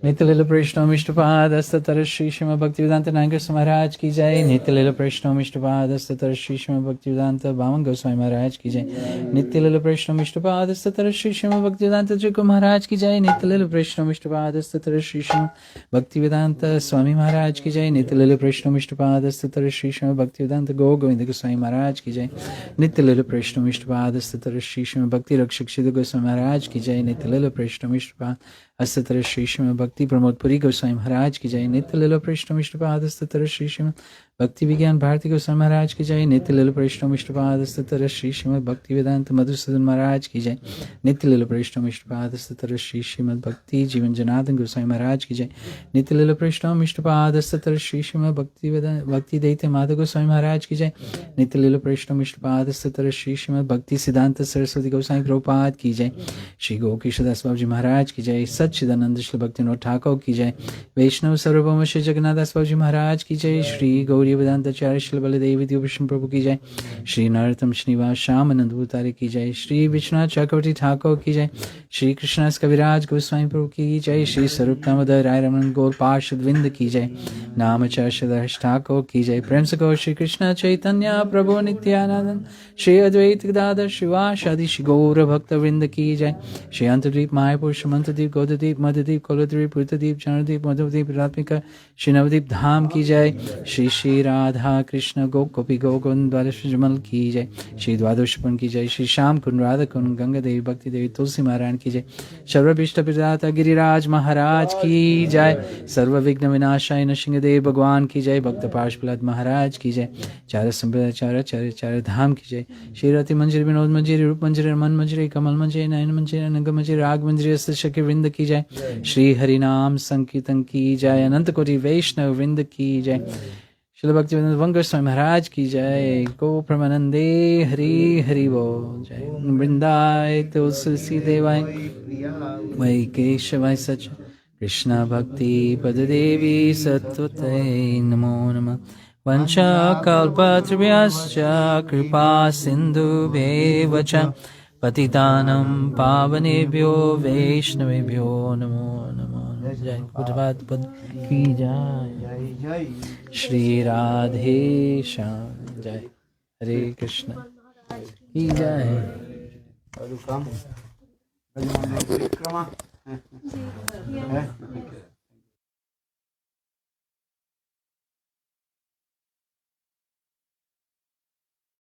Nitya Lila Prishna Mishtapad Astatara Shri Srimad Bhaktivedanta Nagar Maharaj ki jai. Nitya Lila Prishna Mishtapad Astatara Shri Srimad Bhaktivedanta Bhavan Goswami Maharaj ki jai. Nitya Lila Prishna Mishtapad Astatara Shri Srimad Bhaktivedanta Jiku Maharaj ki jai. Nitya Lila Prishna Mishtapad Astatara Shri Srimad Bhaktivedanta Swami Maharaj ki jai. Nitya Lila Prishna Mishtapad Astatara Shri Srimad Bhaktivedanta Govinda Goswami Maharaj ki jai. Nitya Lila Prishna Mishtapad Astatara Shri Srimad Bhakti Rakshak Siddha Goswami Maharaj ki jai. Nitya Lila Prishna Mishtapad Astatara Shri Srimad Bhakti Pramod Puri Goswami Maharaj ki jai. Nitya Lila Prishna Mishtapad Astatara Shri Srimad Bhakti Vigyan Bharati Goswami Maharaj ki jai. Nitya Lila Prishna Mishtapad Astatara Shri Srimad Bhakti Vedanta Madhusudan Maharaj ki jai. Nitya Lila Prishna Mishtapad Astatara Shri Srimad Bhakti Jivan Janardhan Goswami Maharaj ki jai. Nitya Lila Prishna Mishtapad Astatara Shri Srimad Bhakti Vedanta Bhakti Daita Madha Goswami Maharaj ki jai. Nitya Lila Prishna Mishtapad Astatara Shri Srimad Bhakti Siddhanta Saraswati Goswami Prabhupada ki jai. Shri Gokisha Das Babaji Maharaj ki jai. Satchidananda Shri Bhaktivinoda Thakur ki jai. Vaishnav Sarvabhauma Shri Jagannath Das Babaji Maharaj ki jai. Shri Gauri Vedanta Acharya Shri Baladevi Vishnu Prabhu ki jai. Shri Narottam Srinivas Shyamanand Bhutari ki jai. Shri Vishwanath Chakravarti Thakur ki jai. Shri Krishnadas Kaviraj Goswami Prabhu ki jai. Shri Sarup Damodar Rai Ramanan Gaur Parshad Vinda ki jai. Namacharya Shridash Thakur ki jai. Prem se Gaur Shri Krishna Chaitanya Prabhu Nityananda Shri Advaita Gadadhar Shivasadi Shri Gaura Bhakta Vrinda ki jai. Shri Antadvip Mayapur Shri Mantadvip Goda कुंजदीप Madhudeep कौलद्वीप पुत्रदीप Charandeep Madhudeep रात्मिका Shri Navdeep धाम की जय। श्री श्री राधा कृष्ण गोपी गोकुंद द्वादश जमल की जय। श्री द्वादशपन की जय। श्री श्याम कुंड राधा कुंड गंगा देवी भक्ति देवी तुलसी महाराज की जय। सर्वभीष्ट प्रदाता गिरिराज महाराज की जय। सर्व विघ्न विनाशाय नृसिंहदेव भगवान की जय। भक्त पार्षद महाराज की जय। चार संप्रदाय चार धाम की जय। श्री रति मंजरी विनोद मंजरी रूप मंजरी मन मंजरी कमल मंजरी नयन मंजरी नंग मंजरी राग मंजरी सशक्ति वृंद की जय। श्री हरिनाम संकीर्तन की जय। अनंत कोटि वैष्णव वृंद की जय। श्रील भक्तिवेदांत गोस्वामी महाराज की जय। गो प्रेमानंदे हरि हरि बोल जय। वृंदाय तुलसी देवाय वै केशवाय सच कृष्णा भक्ति पददेवी सत्वते नमो नमः। वंशकल्पतरुभ्यश्च कृपा सिन्धुभ्येव च पतितानं पावनेभ्यो वैष्णवेभ्यो नमो नमः। जय बुद्धवाद पद की जय। श्री राधे श्याम जय। हरे कृष्ण की जय। परिक्रमा